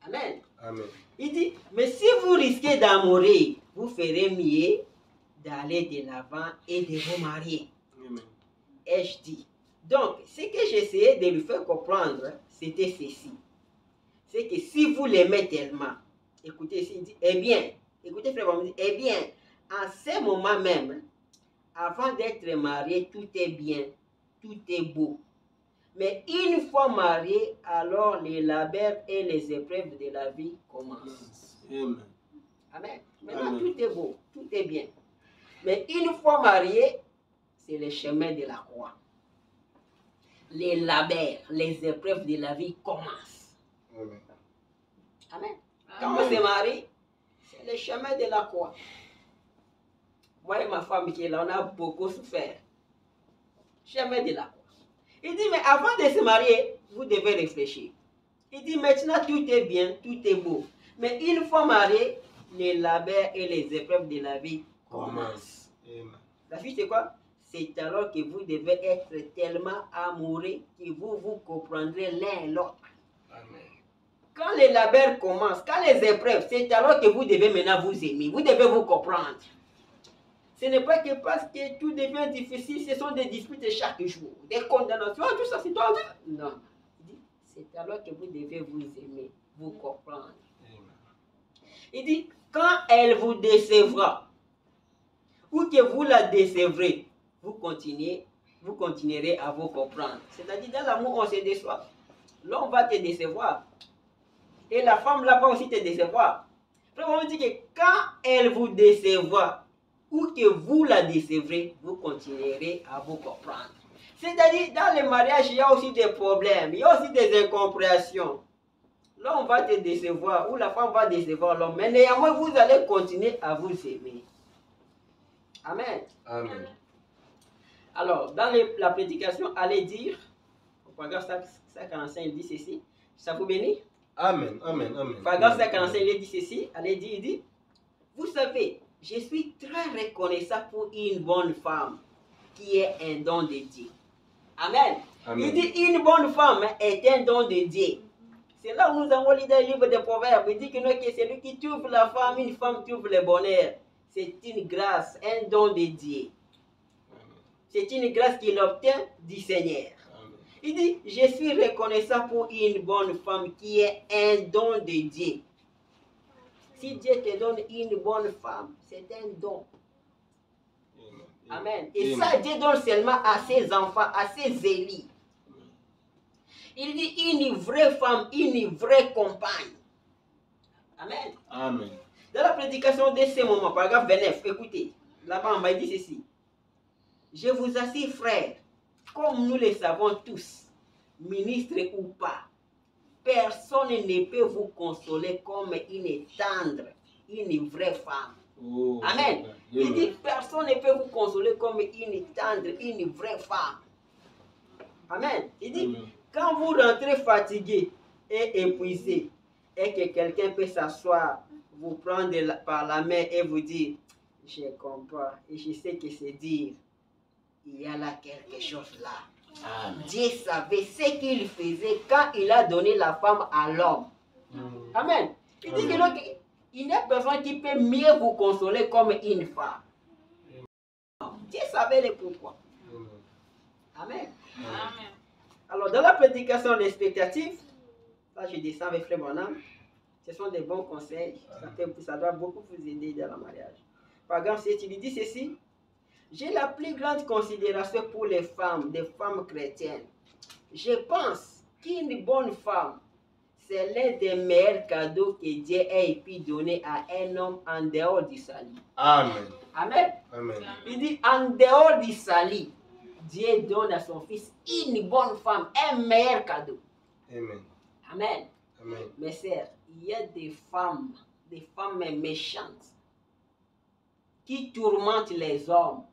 Amen. Amen. Il dit, mais si vous risquez d'en mourir, vous ferez mieux d'aller de l'avant et de vous marier. Et je dis, donc, ce que j'essayais de lui faire comprendre, c'était ceci. C'est que si vous l'aimez tellement, écoutez ici, il dit, eh bien, écoutez frère, il dit, eh bien, en ce moment même, avant d'être marié, tout est bien, tout est beau. Mais une fois marié, alors les labeurs et les épreuves de la vie commencent. Amen. Amen. Maintenant, tout est beau, tout est bien. Mais une fois marié, c'est le chemin de la croix. Les labeurs, les épreuves de la vie commencent. Amen. Amen. Quand on se marie, c'est le chemin de la croix. Moi et ma femme qui est là, on a beaucoup souffert. Chemin de la croix. Il dit, mais avant de se marier, vous devez réfléchir. Il dit, maintenant tout est bien, tout est beau. Mais une fois marié, les labeurs et les épreuves de la vie commencent. La vie, c'est quoi? C'est alors que vous devez être tellement amoureux que vous comprendrez l'un et l'autre. Quand les labeurs commencent, quand les épreuves, c'est alors que vous devez maintenant vous aimer. Vous devez vous comprendre. Ce n'est pas que parce que tout devient difficile, ce sont des disputes chaque jour, des condamnations, tout ça, c'est toi. Non. C'est alors que vous devez vous aimer, vous comprendre. Il dit, quand elle vous décevra, ou que vous la décevrez, vous continuerez à vous comprendre. C'est-à-dire, dans l'amour, on se déçoit. L'homme va te décevoir. Et la femme là va aussi te décevoir. On dit que quand elle vous décevra, ou que vous la décevrez, vous continuerez à vous comprendre. C'est-à-dire, dans le mariage, il y a aussi des problèmes, il y a aussi des incompréhensions. L'homme va te décevoir, ou la femme va décevoir l'homme, mais néanmoins, vous allez continuer à vous aimer. Amen. Amen. Alors, dans la prédication, allez dire, au paragraphe 145, il dit ceci, ça vous bénit? Amen, amen, amen. Paragraphe 145, il dit ceci, allez dire, il dit, vous savez, je suis très reconnaissant pour une bonne femme qui est un don de Dieu. Amen. Amen. Il dit une bonne femme est un don de Dieu. C'est là où nous avons lu dans le livre des Proverbes. Il dit que celui qui trouve la femme, une femme trouve le bonheur. C'est une grâce, un don de Dieu. C'est une grâce qu'il obtient du Seigneur. Amen. Il dit, je suis reconnaissant pour une bonne femme qui est un don de Dieu. Si Dieu te donne une bonne femme, c'est un don. Amen. Et ça, Dieu donne seulement à ses enfants, à ses élus. Il dit une vraie femme, une vraie compagne. Amen. Amen. Dans la prédication de ce moment, paragraphe 29, écoutez, là-bas on m'a dit ceci. Je vous assure, frères, comme nous le savons tous, ministre ou pas, personne ne peut vous consoler comme une tendre, une vraie femme. Oh, Amen. Il Amen. dit, personne ne peut vous consoler comme une tendre, une vraie femme. Amen. Il dit, Amen. quand vous rentrez fatigué et épuisé, et que quelqu'un peut s'asseoir, vous prendre par la main et vous dire, je comprends, et je sais que c'est dire, il y a là quelque chose là. Amen. Dieu savait ce qu'il faisait quand il a donné la femme à l'homme. Amen. Il dit que donc, il n'y a personne qui peut mieux vous consoler comme une femme. Dieu savait le pourquoi. Amen. Amen. Alors, dans la prédication l'expectative, là je descends avec Frère Bonhomme, ce sont des bons conseils, ça doit beaucoup vous aider dans le mariage. Par exemple, si tu lui dis ceci, j'ai la plus grande considération pour les femmes, des femmes chrétiennes. Je pense qu'une bonne femme, c'est l'un des meilleurs cadeaux que Dieu ait pu donner à un homme en dehors du salut. Amen. Amen. Amen. Il dit, en dehors du salut, Dieu donne à son fils une bonne femme, un meilleur cadeau. Amen. Amen. Amen. Mes sœurs, il y a des femmes méchantes qui tourmentent les hommes.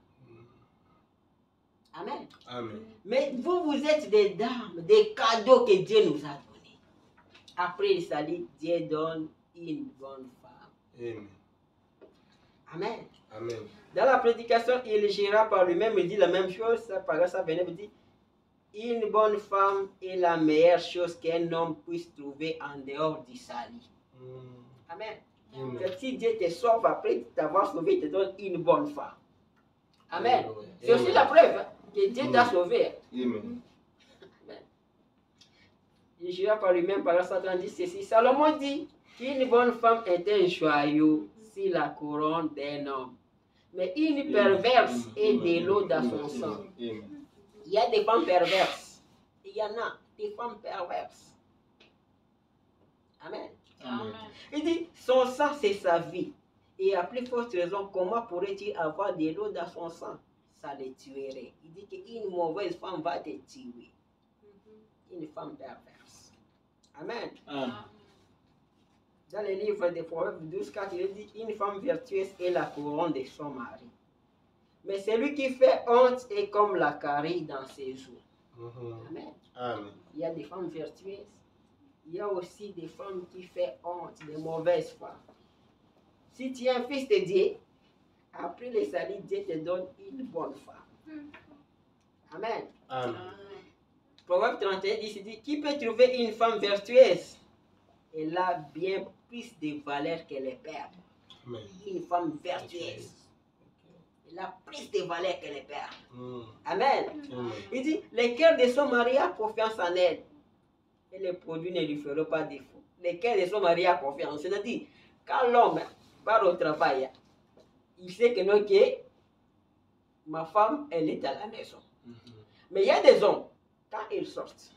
Amen. Amen. Mais vous, vous êtes des dames, des cadeaux que Dieu nous a donnés. Après le salut, Dieu donne une bonne femme. Amen. Amen. Amen. Dans la prédication, il gira par lui-même, il dit la même chose. Par exemple, ça venait, il dit, une bonne femme est la meilleure chose qu'un homme puisse trouver en dehors du salut. Amen. Amen. Que si Dieu te sauve après t'avoir sauvé, il te donne une bonne femme. Amen. C'est aussi la preuve hein, que Dieu t'a sauvé. Amen. Amen. Il jura par lui-même, par 130, dit ceci. Salomon dit qu'une bonne femme est un joyau sur la couronne d'un homme. Mais une perverse est de l'eau dans son sang. Amen. Il y a des femmes perverses. Il y en a des femmes perverses. Amen. Amen. Il dit, son sang c'est sa vie. Et à plus forte raison, comment pourrait-il avoir de l'eau dans son sang? Ça le tuerait. Il dit qu'une mauvaise femme va te tuer. Une femme perverse. Amen. Amen. Dans le livre des Proverbes 12, 4, il dit, une femme vertueuse est la couronne de son mari. Mais celui qui fait honte est comme la carie dans ses eaux. Amen. Amen. Il y a des femmes vertueuses. Il y a aussi des femmes qui font honte, des mauvaises femmes. Si tu es un fils de Dieu, après le salut, Dieu te donne une bonne femme. Amen. Amen. Proverbe 31 dit, qui peut trouver une femme vertueuse? Elle a bien plus de valeur que les pères. Amen. Une femme vertueuse. Elle a plus de valeur que les pères. Amen. Amen. Il dit, le cœur de son mari a confiance en elle. Et les produits ne lui feront pas défaut. Le cœur de son mari a confiance. C'est-à-dire, quand l'homme part au travail, il sait que non, que ma femme, elle est à la maison. Mais il y a des hommes, quand ils sortent,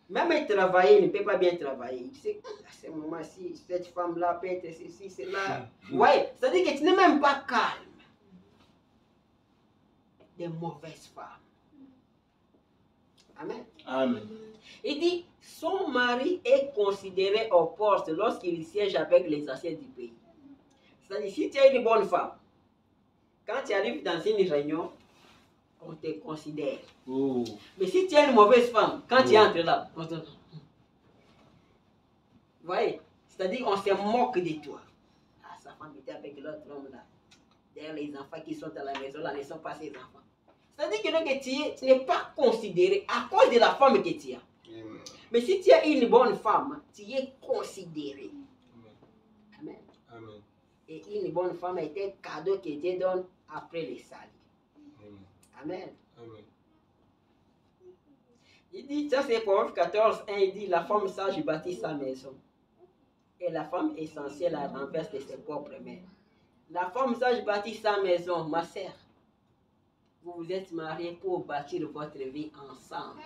même travailler, il ne peut pas bien travailler. Il sait à ce moment-ci, cette femme-là peut être ceci, cela. Ouais, c'est-à-dire que tu n'es même pas calme. Des mauvaises femmes. Amen. Amen. Il dit, son mari est considéré au poste lorsqu'il siège avec les anciens du pays. C'est-à-dire, si tu es une bonne femme, quand tu arrives dans une réunion, on te considère. Oh. Mais si tu es une mauvaise femme, quand tu entres là, on te... Vous voyez? C'est-à-dire, on se moque de toi. Ah, sa femme était avec l'autre homme là. D'ailleurs, les enfants qui sont à la maison là ne sont pas ses enfants. C'est-à-dire que donc, tu n'es pas considéré à cause de la femme que tu as. Amen. Mais si tu es une bonne femme, tu es considéré. Amen. Amen. Et une bonne femme est un cadeau que Dieu donne après le salut. Amen. Amen. Amen. Il dit, ça c'est Proverbe 14, 1, il dit, la femme sage bâtit sa maison. Et la femme essentielle la renverse de ses propres mains. La femme sage bâtit sa maison, ma sœur. Vous vous êtes mariés pour bâtir votre vie ensemble.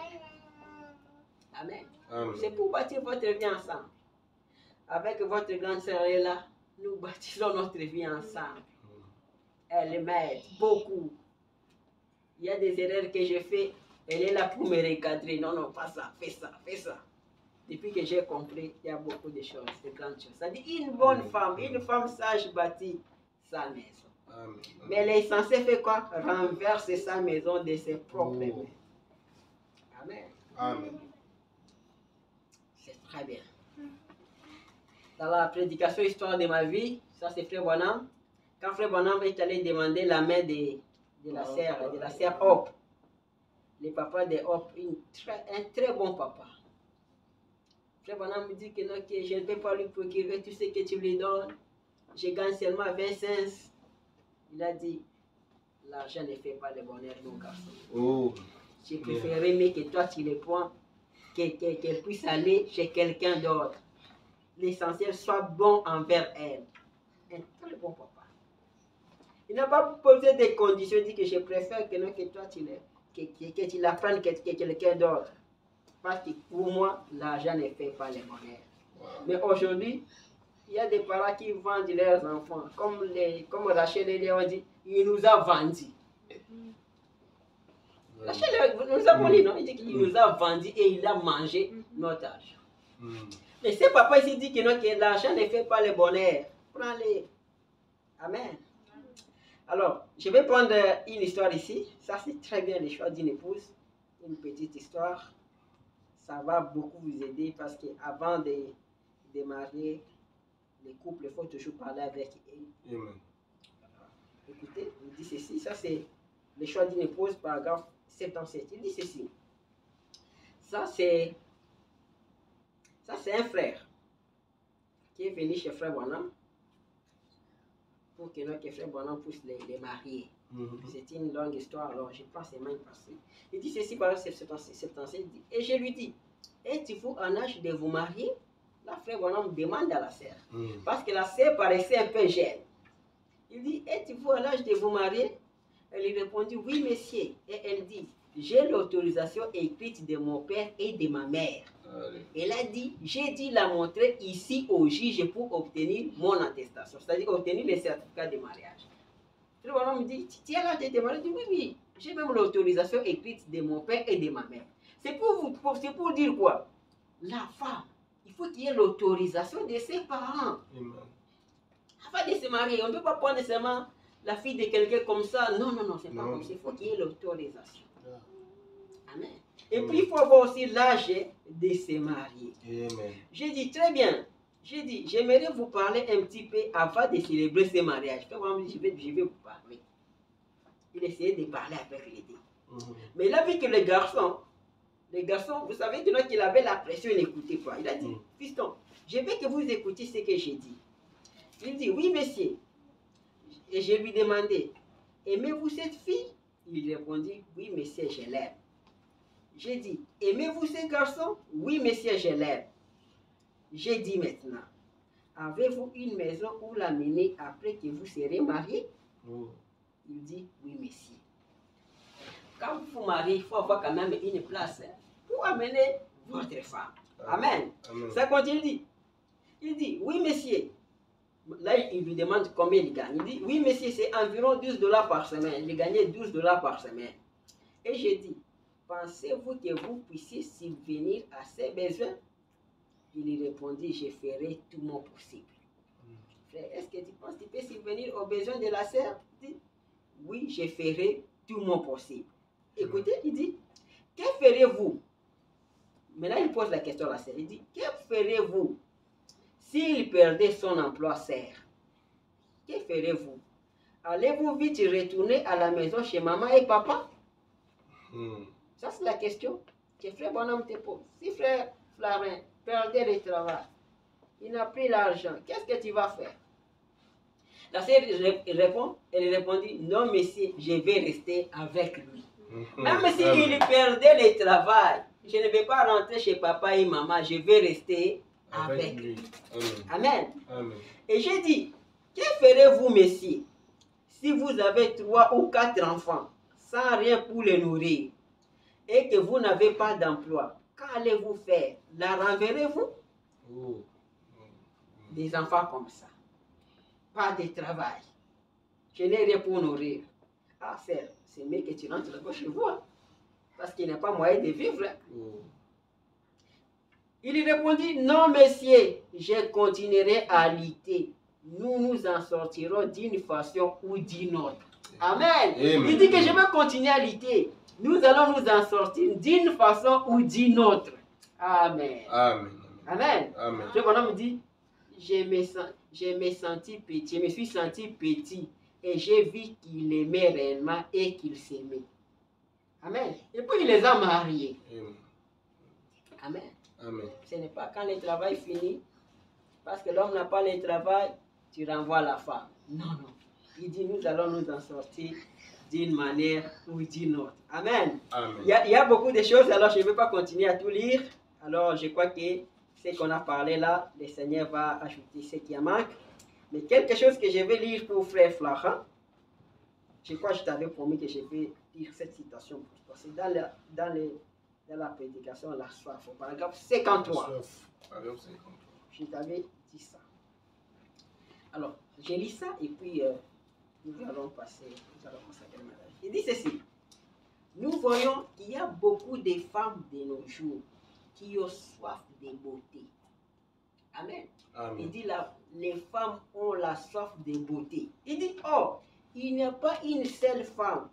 Amen. Amen. C'est pour bâtir votre vie ensemble. Avec votre grande sœur là, nous bâtissons notre vie ensemble. Elle m'aide beaucoup. Il y a des erreurs que je fais. Elle est là pour me recadrer. Non, non, pas ça, fais ça, fais ça. Depuis que j'ai compris, il y a beaucoup de choses, de grandes choses. Ça dit une bonne une femme sage bâtit sa maison. Amen. Mais elle est censée faire quoi? Renverser sa maison de ses propres mains. Amen. Amen. C'est très bien. Dans la prédication Histoire de ma vie, ça c'est Frère Bonham. Quand Frère Bonham est allé demander la main de la sœur Hope, le papa de Hope, un très bon papa. Frère Bonham me dit que non, que je ne peux pas lui procurer tout ce que tu lui donnes. Je gagne seulement 20 cents. Il a dit, l'argent ne fait pas le bonheur, mon garçon. Oh. Je préférerais mieux que toi tu le prends, qu'elle puisse aller chez quelqu'un d'autre. L'essentiel soit bon envers elle. Un très bon papa. Il n'a pas posé des conditions, il dit que je préfère que, non, que toi que tu la prennes que quelqu'un d'autre. Parce que pour moi, l'argent ne fait pas le bonheur. Wow. Mais aujourd'hui, il y a des parents qui vendent leurs enfants. Comme Rachel et Léon dit, il nous a vendus. Rachel, nous avons dit non, il dit qu'il nous a vendus et il a mangé notre argent. Mais ce papa ici dit que non, que l'argent ne fait pas le bonheur. Prends-les. Amen. Alors, je vais prendre une histoire ici. Ça, c'est très bien, le choix d'une épouse. Une petite histoire. Ça va beaucoup vous aider parce qu'avant de marier, les couples, il faut toujours parler avec eux. Amen. Écoutez, il dit ceci. Ça, c'est le choix d'une épouse, paragraphe 77. Il dit ceci. Ça, c'est un frère qui est venu chez Frère Bonham pour que notre Frère Bonham puisse les marier. C'est une longue histoire, alors je pense que c'est même passé. Il dit ceci par 77, et je lui dis, êtes-vous en âge de vous marier? La Frère Bonham demande à la sœur, parce que la sœur paraissait un peu jeune. Il dit, êtes-vous en âge de vous marier? Elle lui répondit, oui, monsieur. Et elle dit, j'ai l'autorisation écrite de mon père et de ma mère. Allez. Elle a dit, j'ai dû la montrer ici au juge pour obtenir mon attestation, c'est-à-dire obtenir le certificat de mariage. Le bonhomme me dit, tu as l'âge de te marier? Je dis, oui, oui, j'ai même l'autorisation écrite de mon père et de ma mère. C'est pour dire quoi? La femme, il faut qu'il y ait l'autorisation de ses parents. Amen. Avant de se marier, on ne peut pas prendre seulement la fille de quelqu'un comme ça. Non, non, non, c'est pas Non. comme ça. Il faut qu'il y ait l'autorisation. Amen. Et Amen. puis, il faut avoir aussi l'âge de se marier. Amen. J'ai dit, très bien. J'ai dit, j'aimerais vous parler un petit peu avant de célébrer ce mariage. Je vais vous parler. Il essayait de parler avec les deux. Mais il a vu que les garçons, vous savez qu'il avait la pression, il n'écoutait pas. Il a dit, fiston, je veux que vous écoutiez ce que j'ai dit. Il dit, oui, monsieur. Et je lui demandais, aimez-vous cette fille? Il répondit, oui, monsieur, je l'aime. J'ai dit, aimez-vous ce garçon? Oui, monsieur, je l'aime. J'ai dit maintenant, avez-vous une maison où l'amener après que vous serez marié? Il dit, oui, monsieur. Quand vous vous mariez, il faut avoir quand même une place pour amener votre femme. Amen. Amen. Ça continue. Il dit, oui, monsieur. Là, il lui demande combien il gagne. Il dit, oui, monsieur, c'est environ $12 par semaine. Il gagnait $12 par semaine. Et j'ai dit, pensez-vous que vous puissiez subvenir à ses besoins? Il lui répondit, je ferai tout mon possible. Frère, est-ce que tu penses que tu peux subvenir aux besoins de la sœur? Il dit, oui, je ferai tout mon possible. Écoutez, il dit, que ferez-vous? Maintenant, il pose la question à la sœur. Il dit, que ferez-vous s'il perdait son emploi, sœur? Que ferez-vous? Allez-vous vite retourner à la maison chez maman et papa? Ça, c'est la question que Frère Bonham te pose. Si Frère Flarin perdait le travail, il n'a plus l'argent, qu'est-ce que tu vas faire? La sœur répond, elle répondit, non, monsieur, je vais rester avec lui. Même s'il perdait le travail, je ne vais pas rentrer chez papa et maman, je vais rester avec lui. Amen. Amen. Et j'ai dit, que ferez-vous, messieurs, si vous avez 3 ou 4 enfants, sans rien pour les nourrir, et que vous n'avez pas d'emploi? Qu'allez-vous faire? La renverrez-vous? Des enfants comme ça. Pas de travail. Je n'ai rien pour nourrir. Ah, c'est mieux que tu rentres là-bas chez vous. Hein, parce qu'il n'y a pas moyen de vivre. Il lui répondit, non, monsieur, je continuerai à lutter. Nous nous en sortirons d'une façon ou d'une autre. Amen. Il dit que je vais continuer à lutter. Nous allons nous en sortir d'une façon ou d'une autre. Amen. Amen. Amen. Amen. Ce bonhomme dit, je me suis senti petit et j'ai vu qu'il aimait réellement et qu'il s'aimait. Amen. Et puis il les a mariés. Amen. Amen. Ce n'est pas quand le travail finit, parce que l'homme n'a pas le travail, tu renvoies la femme. Non, non. Il dit, nous allons nous en sortir d'une manière ou d'une autre. Amen. Amen. Il y a beaucoup de choses, alors je ne vais pas continuer à tout lire. Alors je crois que ce qu'on a parlé là, le Seigneur va ajouter ce qui en manque. Mais quelque chose que je vais lire pour frère Florent, je crois que je t'avais promis que je vais lire cette citation pour toi. C'est dans la prédication, la soif, au paragraphe 53. Je t'avais dit ça. Alors, je lis ça et puis nous allons passer, consacrer le mariage. Il dit ceci. Nous voyons qu'il y a beaucoup de femmes de nos jours qui ont soif de beauté. Amen. Amen. Il dit là, les femmes ont la soif de beauté. Il dit, oh, il n'y a pas une seule femme.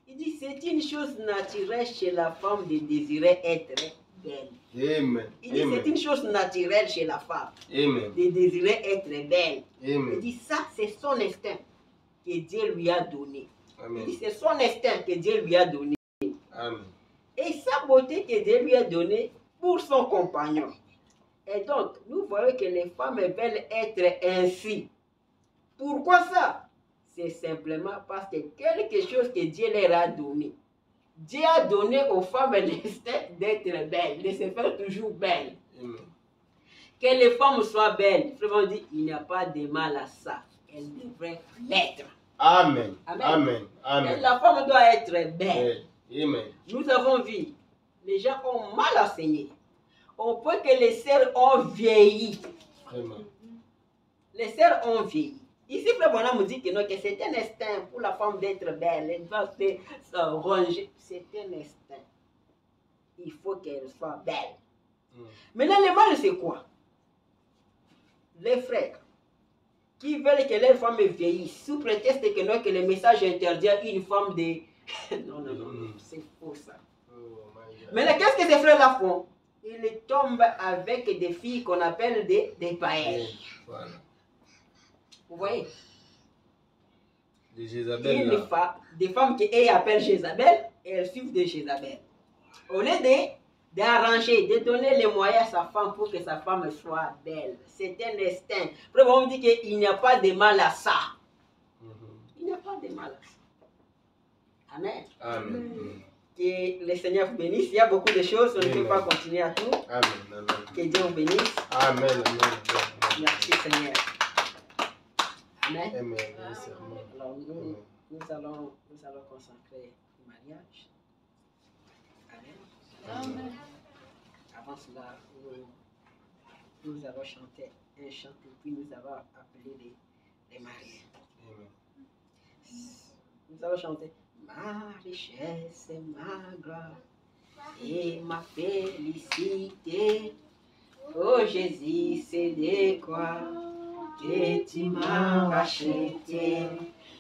Il dit, c'est une chose naturelle chez la femme de désirer être belle. Amen. Il dit, c'est une chose naturelle chez la femme. Amen. De désirer être belle. Amen. Il dit, ça, c'est son instinct que Dieu lui a donné. Amen. Il dit, c'est son instinct que Dieu lui a donné. Amen. Et sa beauté que Dieu lui a donnée pour son compagnon. Et donc, nous voyons que les femmes veulent être ainsi. Pourquoi ça? C'est simplement parce que quelque chose que Dieu leur a donné. Dieu a donné aux femmes l'instinct d'être belles, de se faire toujours belles. Amen. Que les femmes soient belles. Frère, dit, il n'y a pas de mal à ça. Elles devraient l'être. Amen. Amen. Amen. Amen. La femme doit être belle. Amen. Nous avons vu, les gens ont mal enseigné. On peut que les sœurs ont vieilli. Vraiment. Les sœurs ont vieilli. Ici, Frère Bonhomme nous dit que, non, que c'est un instinct pour la femme d'être belle. Elle doit se ranger. C'est un instinct. Il faut qu'elle soit belle. Maintenant, le mal, c'est quoi? Les frères qui veulent que leur femme vieillisse sous prétexte que, non, que le message interdit à une femme de... non, non, non, c'est faux ça. Maintenant, qu'est-ce que ces frères-là font? Ils tombent avec des filles qu'on appelle des païennes. Voilà. Vous voyez? Des Jézabel. Des femmes qui appellent Jézabel et elles suivent de Jézabel. Au lieu d'arranger, de donner les moyens à sa femme pour que sa femme soit belle. C'est un instinct. Après, on dit qu'il n'y a pas de mal à ça. Il n'y a pas de mal à ça. Amen. Amen. Que le Seigneur vous bénisse. Il y a beaucoup de choses, on ne peut pas continuer à tout. Amen. Que Dieu vous bénisse. Amen. Merci Seigneur. Amen. Amen. Alors nous allons consacrer le mariage. Amen. Amen. Avant cela, nous allons chanter un chant et puis nous allons appeler les mariés. Nous allons chanter ma richesse, ma gloire et ma félicité. Oh Jésus, c'est de quoi que tu m'as racheté,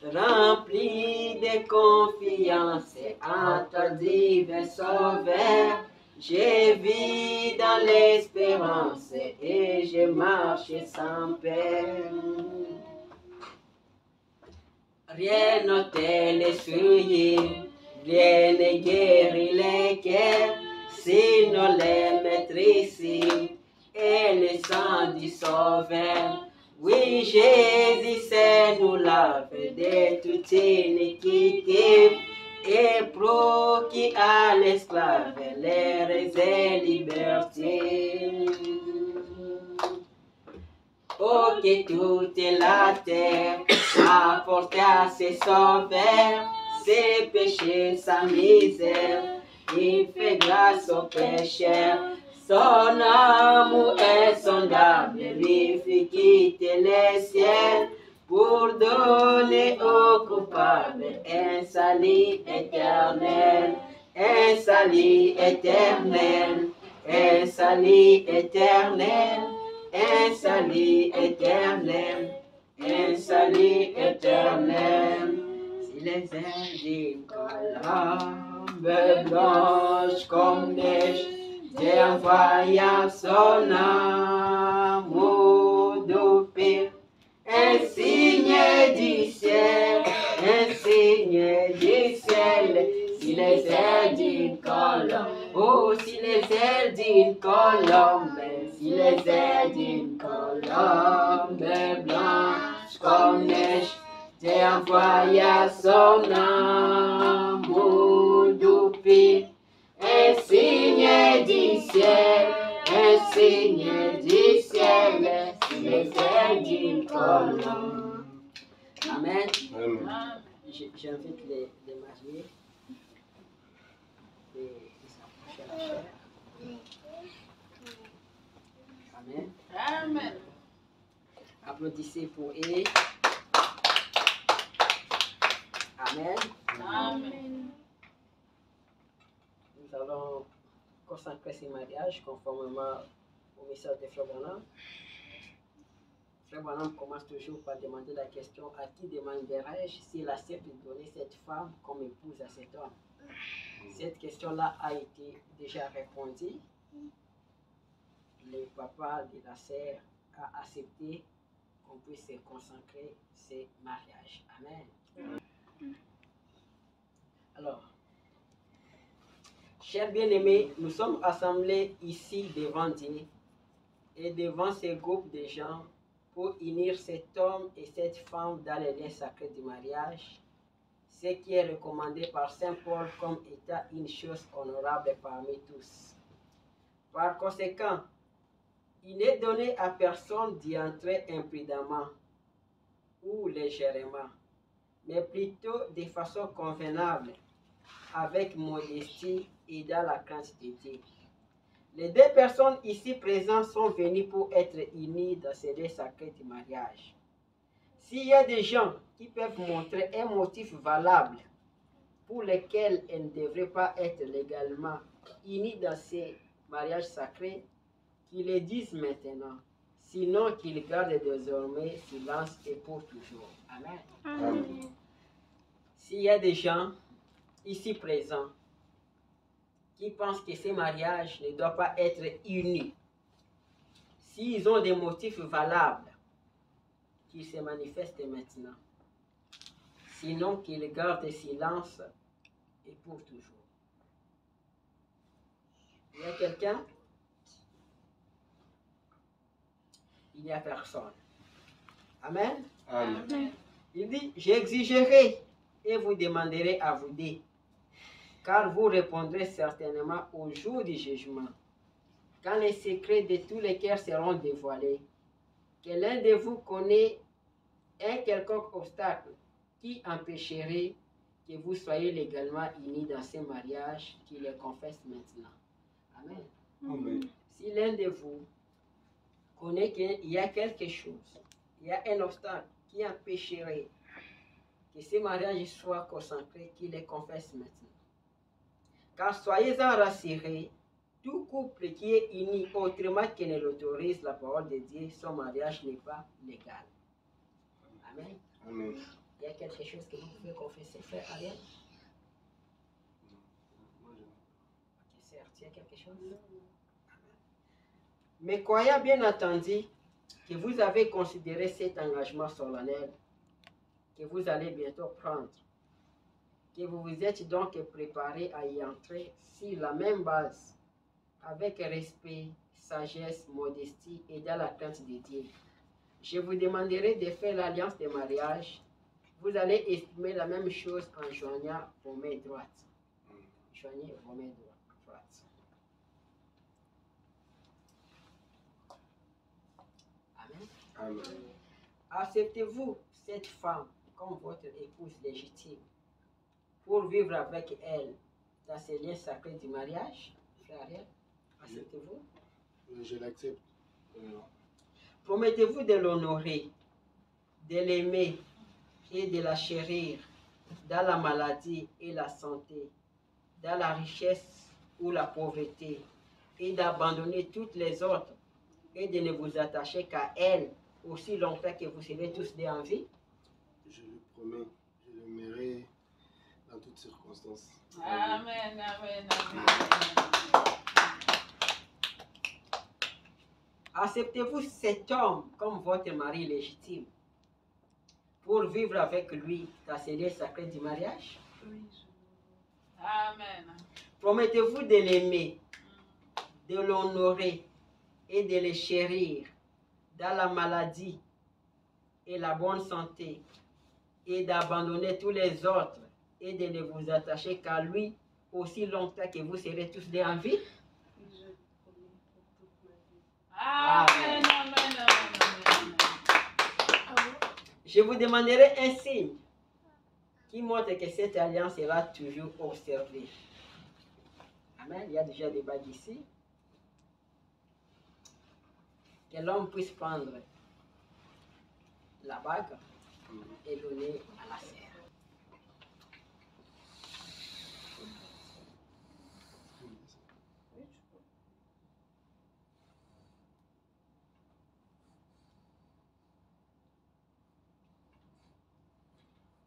rempli de confiance en ton divin sauveur. Je vis dans l'espérance et je marche sans peine. Rien n'ôtait les souillés, rien ne guérit les cœurs, sinon les maîtrises et le sang du Sauveur. Oui, Jésus sait nous laver de toute iniquité et procure à l'esclave l'air et liberté. Oh, que toute la terre apporte à ses sauveurs ses péchés, sa misère. Il fait grâce aux pécheurs. Son amour insondable lui fit quitter les cieux pour donner aux coupables un salut éternel. Un salut éternel. Un salut éternel. Un salut éternel. Un salut éternel. Si les Indiens colombes blanches comme neige, Dieu envoya son amour doux pire, un signe du ciel, un signe du ciel. Si les Indiens colombes, oh, si les Indiens colombes, si les Indiens colombes blanches comme neige, Dieu envoya son amour doux pire, un signe du ciel, un signe du ciel, si les Indiens colombes. Amen. J'invite les mariés de s'approcher à la chair. Amen. Amen. Applaudissez pour eux. Amen. Amen. Nous allons consacrer ce mariage conformément au message de Frère Branham. Frère Branham commence toujours par demander la question: à qui demanderai-je s'il accepte de donner cette femme comme épouse à cet homme? Cette question-là a été déjà répondue. Le papa de la sœur a accepté qu'on puisse se consacrer ce mariage. Amen. Alors, chers bien-aimés, nous sommes assemblés ici devant Dieu et devant ce groupe de gens pour unir cet homme et cette femme dans les liens sacrés du mariage, ce qui est recommandé par Saint Paul comme étant une chose honorable parmi tous. Par conséquent, il n'est donné à personne d'y entrer imprudemment ou légèrement, mais plutôt de façon convenable, avec modestie et dans la crainte de Dieu. Les deux personnes ici présentes sont venues pour être unies dans ces lieux sacrés du mariage. S'il y a des gens qui peuvent montrer un motif valable pour lequel elles ne devraient pas être légalement unies dans ces mariages sacrés, qu'ils le disent maintenant, sinon qu'ils gardent désormais silence et pour toujours. Amen. Amen. S'il y a des gens ici présents qui pensent que ces mariages ne doivent pas être unis, s'ils ont des motifs valables, qu'ils se manifestent maintenant. Sinon qu'ils gardent silence et pour toujours. Il y a quelqu'un? Il n'y a personne. Amen. Amen. Il dit: j'exigerai et vous demanderez à vous dire, car vous répondrez certainement au jour du jugement, quand les secrets de tous les cœurs seront dévoilés, que l'un de vous connaît un quelconque obstacle qui empêcherait que vous soyez légalement unis dans ce mariage, qu'il le confesse maintenant. Amen. Amen. Si l'un de vous connaît qu'il y a quelque chose, il y a un obstacle qui empêcherait que ce mariage soit consacré, qu'il le confesse maintenant. Car soyez-en rassurés, tout couple qui est uni autrement que ne l'autorise la parole de Dieu, son mariage n'est pas légal. Amen. Amen. Il y a quelque chose que vous pouvez confesser, frère Ariel? Ok, certes, il y a quelque chose? Mais croyez bien entendu que vous avez considéré cet engagement solennel que vous allez bientôt prendre, que vous vous êtes donc préparé à y entrer sur la même base, avec respect, sagesse, modestie et dans la crainte de Dieu. Je vous demanderai de faire l'alliance de mariage. Vous allez estimer la même chose en joignant vos mains droites. Joignez vos mains droites. Amen. Amen. Acceptez-vous cette femme comme votre épouse légitime pour vivre avec elle dans ces liens sacrés du mariage, frère Ariel? Acceptez-vous? Je l'accepte. Promettez-vous de l'honorer, de l'aimer et de la chérir dans la maladie et la santé, dans la richesse ou la pauvreté, et d'abandonner toutes les autres et de ne vous attacher qu'à elle aussi longtemps que vous serez tous deux en vie? Je le promets, je l'aimerai dans toutes circonstances. Amen, amen, amen. Acceptez-vous cet homme comme votre mari légitime pour vivre avec lui dans ces liens sacrés du mariage? Amen. Promettez-vous de l'aimer, de l'honorer et de le chérir dans la maladie et la bonne santé, et d'abandonner tous les autres et de ne vous attacher qu'à lui aussi longtemps que vous serez tous deux en vie? Amen, amen, amen, amen. Je vous demanderai un signe qui montre que cette alliance sera toujours observée. Amen. Il y a déjà des bagues ici. Que l'homme puisse prendre la bague et donner à la sœur.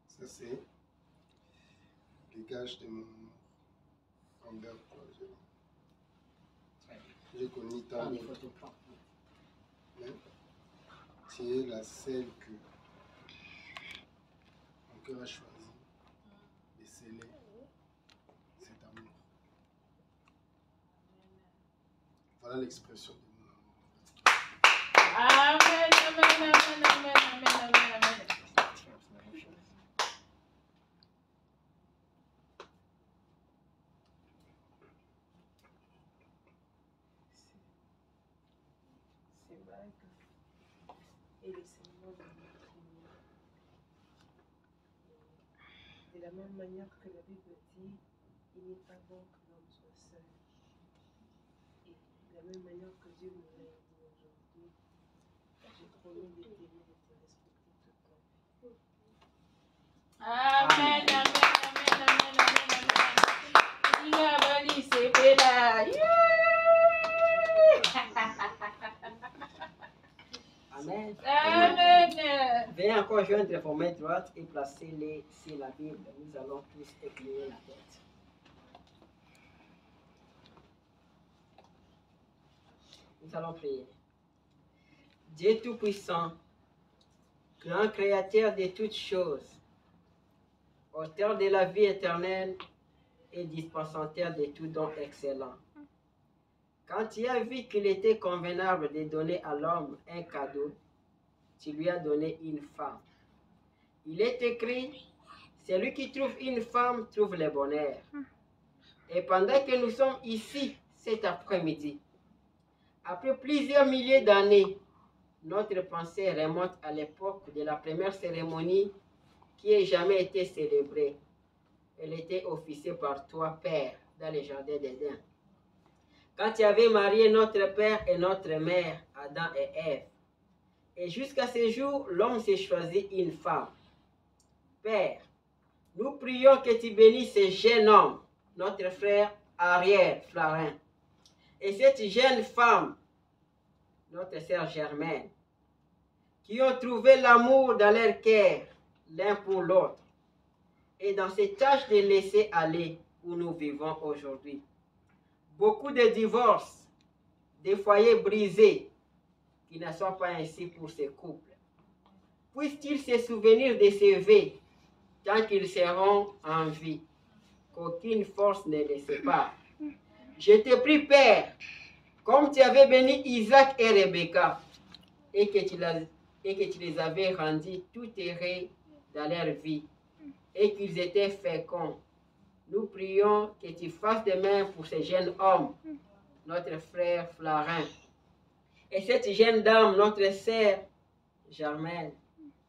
Ça, c'est le gage de mon envers toi. J'ai connu tant de mais tu es la seule que mon cœur a choisi de sceller cet amour. Voilà l'expression de mon amour. Amen, amen, amen, amen, amen, amen, amen. Ces bagues et les symboles de notre union. De la même manière que la Bible dit, il n'est pas bon que l'homme soit seul. Et de la même manière que Dieu nous l'a dit aujourd'hui, j'ai promis de t'aimer et de te respecter toute ta vie. Amen, amen, amen, amen, amen, amen. Il a banni ses pédales. Amen. Amen. Veuillez encore joindre vos mains droites et placez-les sur la Bible. Nous allons tous éclairer la tête. Nous allons prier. Dieu Tout-Puissant, grand Créateur de toutes choses, auteur de la vie éternelle et dispensateur de tout don excellent. Quand tu as vu qu'il était convenable de donner à l'homme un cadeau, tu lui as donné une femme. Il est écrit, celui qui trouve une femme trouve le bonheur. Et pendant que nous sommes ici cet après-midi, après plusieurs milliers d'années, notre pensée remonte à l'époque de la première cérémonie qui n'a jamais été célébrée. Elle était officiée par toi, Père, dans le jardin d'Éden. Quand tu avais marié notre Père et notre Mère, Adam et Ève. Et jusqu'à ce jour, l'homme s'est choisi une femme. Père, nous prions que tu bénisses ce jeune homme, notre frère Ariel Flarin, et cette jeune femme, notre sœur Germaine, qui ont trouvé l'amour dans leur cœur, l'un pour l'autre, et dans cette tâche de laisser aller où nous vivons aujourd'hui. Beaucoup de divorces, des foyers brisés, qui ne sont pas ainsi pour ces couples. Puissent-ils se souvenir de ces vœux tant qu'ils seront en vie, qu'aucune force ne les sépare. Je te prie, Père, comme tu avais béni Isaac et Rebecca, et que tu les avais rendus tout heureux dans leur vie, et qu'ils étaient féconds. Nous prions que tu fasses de même pour ce jeune homme, notre frère Flarin, et cette jeune dame, notre sœur Germaine,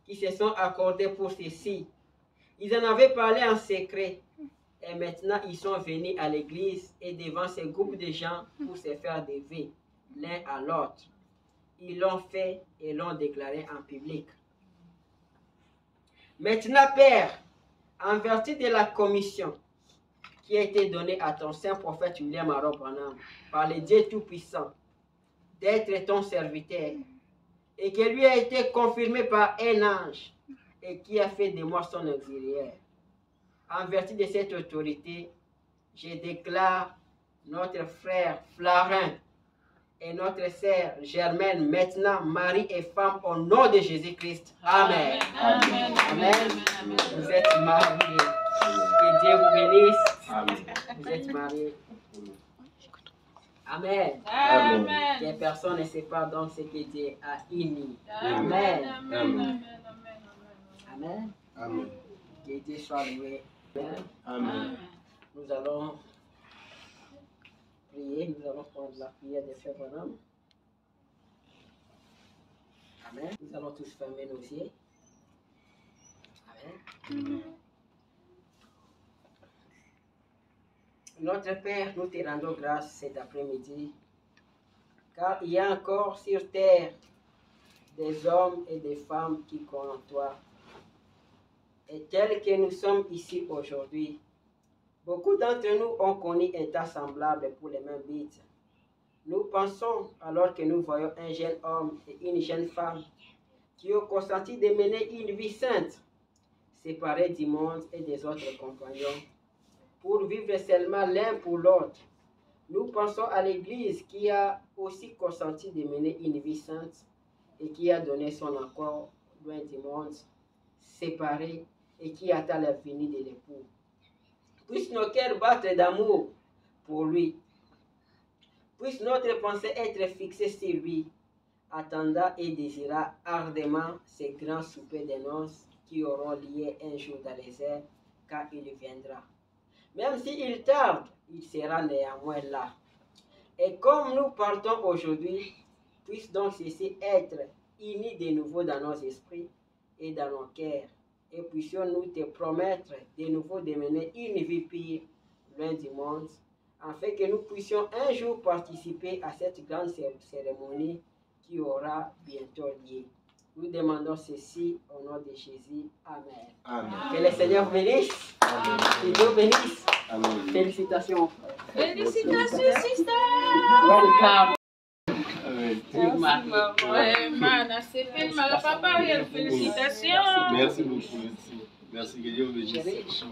qui se sont accordés pour ceci. Ils en avaient parlé en secret. Et maintenant, ils sont venus à l'église et devant ces groupes de gens pour se faire des vœux l'un à l'autre. Ils l'ont fait et l'ont déclaré en public. Maintenant, Père, en vertu de la commission qui a été donnée à ton saint prophète William Aaron Branham par le Dieu Tout-Puissant d'être ton serviteur et qui lui a été confirmé par un ange et qui a fait de moi son auxiliaire. En vertu de cette autorité, je déclare notre frère Flarin et notre sœur Germaine maintenant mari et femme au nom de Jésus-Christ. Amen. Amen. Amen. Vous êtes mariés. Que Dieu vous bénisse. Amen. Vous êtes mariés. Amen. Amen. Que personne ne sépare donc ce que Dieu a uni. Amen. Amen. Amen. Amen. Amen. Que Dieu soit loué. Amen. Amen. Nous allons prier, nous allons prendre la prière de Frère Branham. Amen. Nous allons tous fermer nos yeux. Amen. Notre Père, nous te rendons grâce cet après-midi, car il y a encore sur terre des hommes et des femmes qui croient en toi. Et tels que nous sommes ici aujourd'hui, beaucoup d'entre nous ont connu un tas semblable pour les mêmes buts. Nous pensons, alors que nous voyons un jeune homme et une jeune femme qui ont consenti de mener une vie sainte, séparés du monde et des autres compagnons, pour vivre seulement l'un pour l'autre. Nous pensons à l'Église qui a aussi consenti de mener une vie sainte et qui a donné son accord loin du monde, séparé et qui attend la venue de l'époux. Puisse nos cœurs battre d'amour pour lui. Puisse notre pensée être fixée sur lui, attendant et désirant ardemment ces grands soupers de noces qui auront lieu un jour dans les airs, car il viendra. Même s'il tarde, il sera néanmoins là. Et comme nous partons aujourd'hui, puisse donc ceci être unis de nouveau dans nos esprits et dans nos cœurs. Et puissions-nous te promettre de nouveau de mener une vie pure loin du monde, afin que nous puissions un jour participer à cette grande cérémonie qui aura bientôt lieu. Nous demandons ceci au nom de Jésus. Amen. Amen. Que le Seigneur vous bénisse. Que Dieu vous bénisse. Amen. Félicitations. Félicitations, sister. Welcome. Amen. Vraiment, c'est fait mal. Papa, félicitations. Merci beaucoup. Merci. Que Dieu vous bénisse.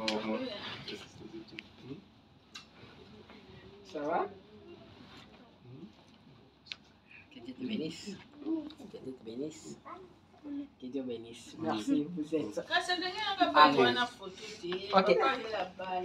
Ça va? Que Dieu te bénisse. Que Dieu te bénisse. Que Dieu bénisse. Merci, vous êtes. Quand c'est devenu un peu, on a photo. Ok. Papa, il est là-bas.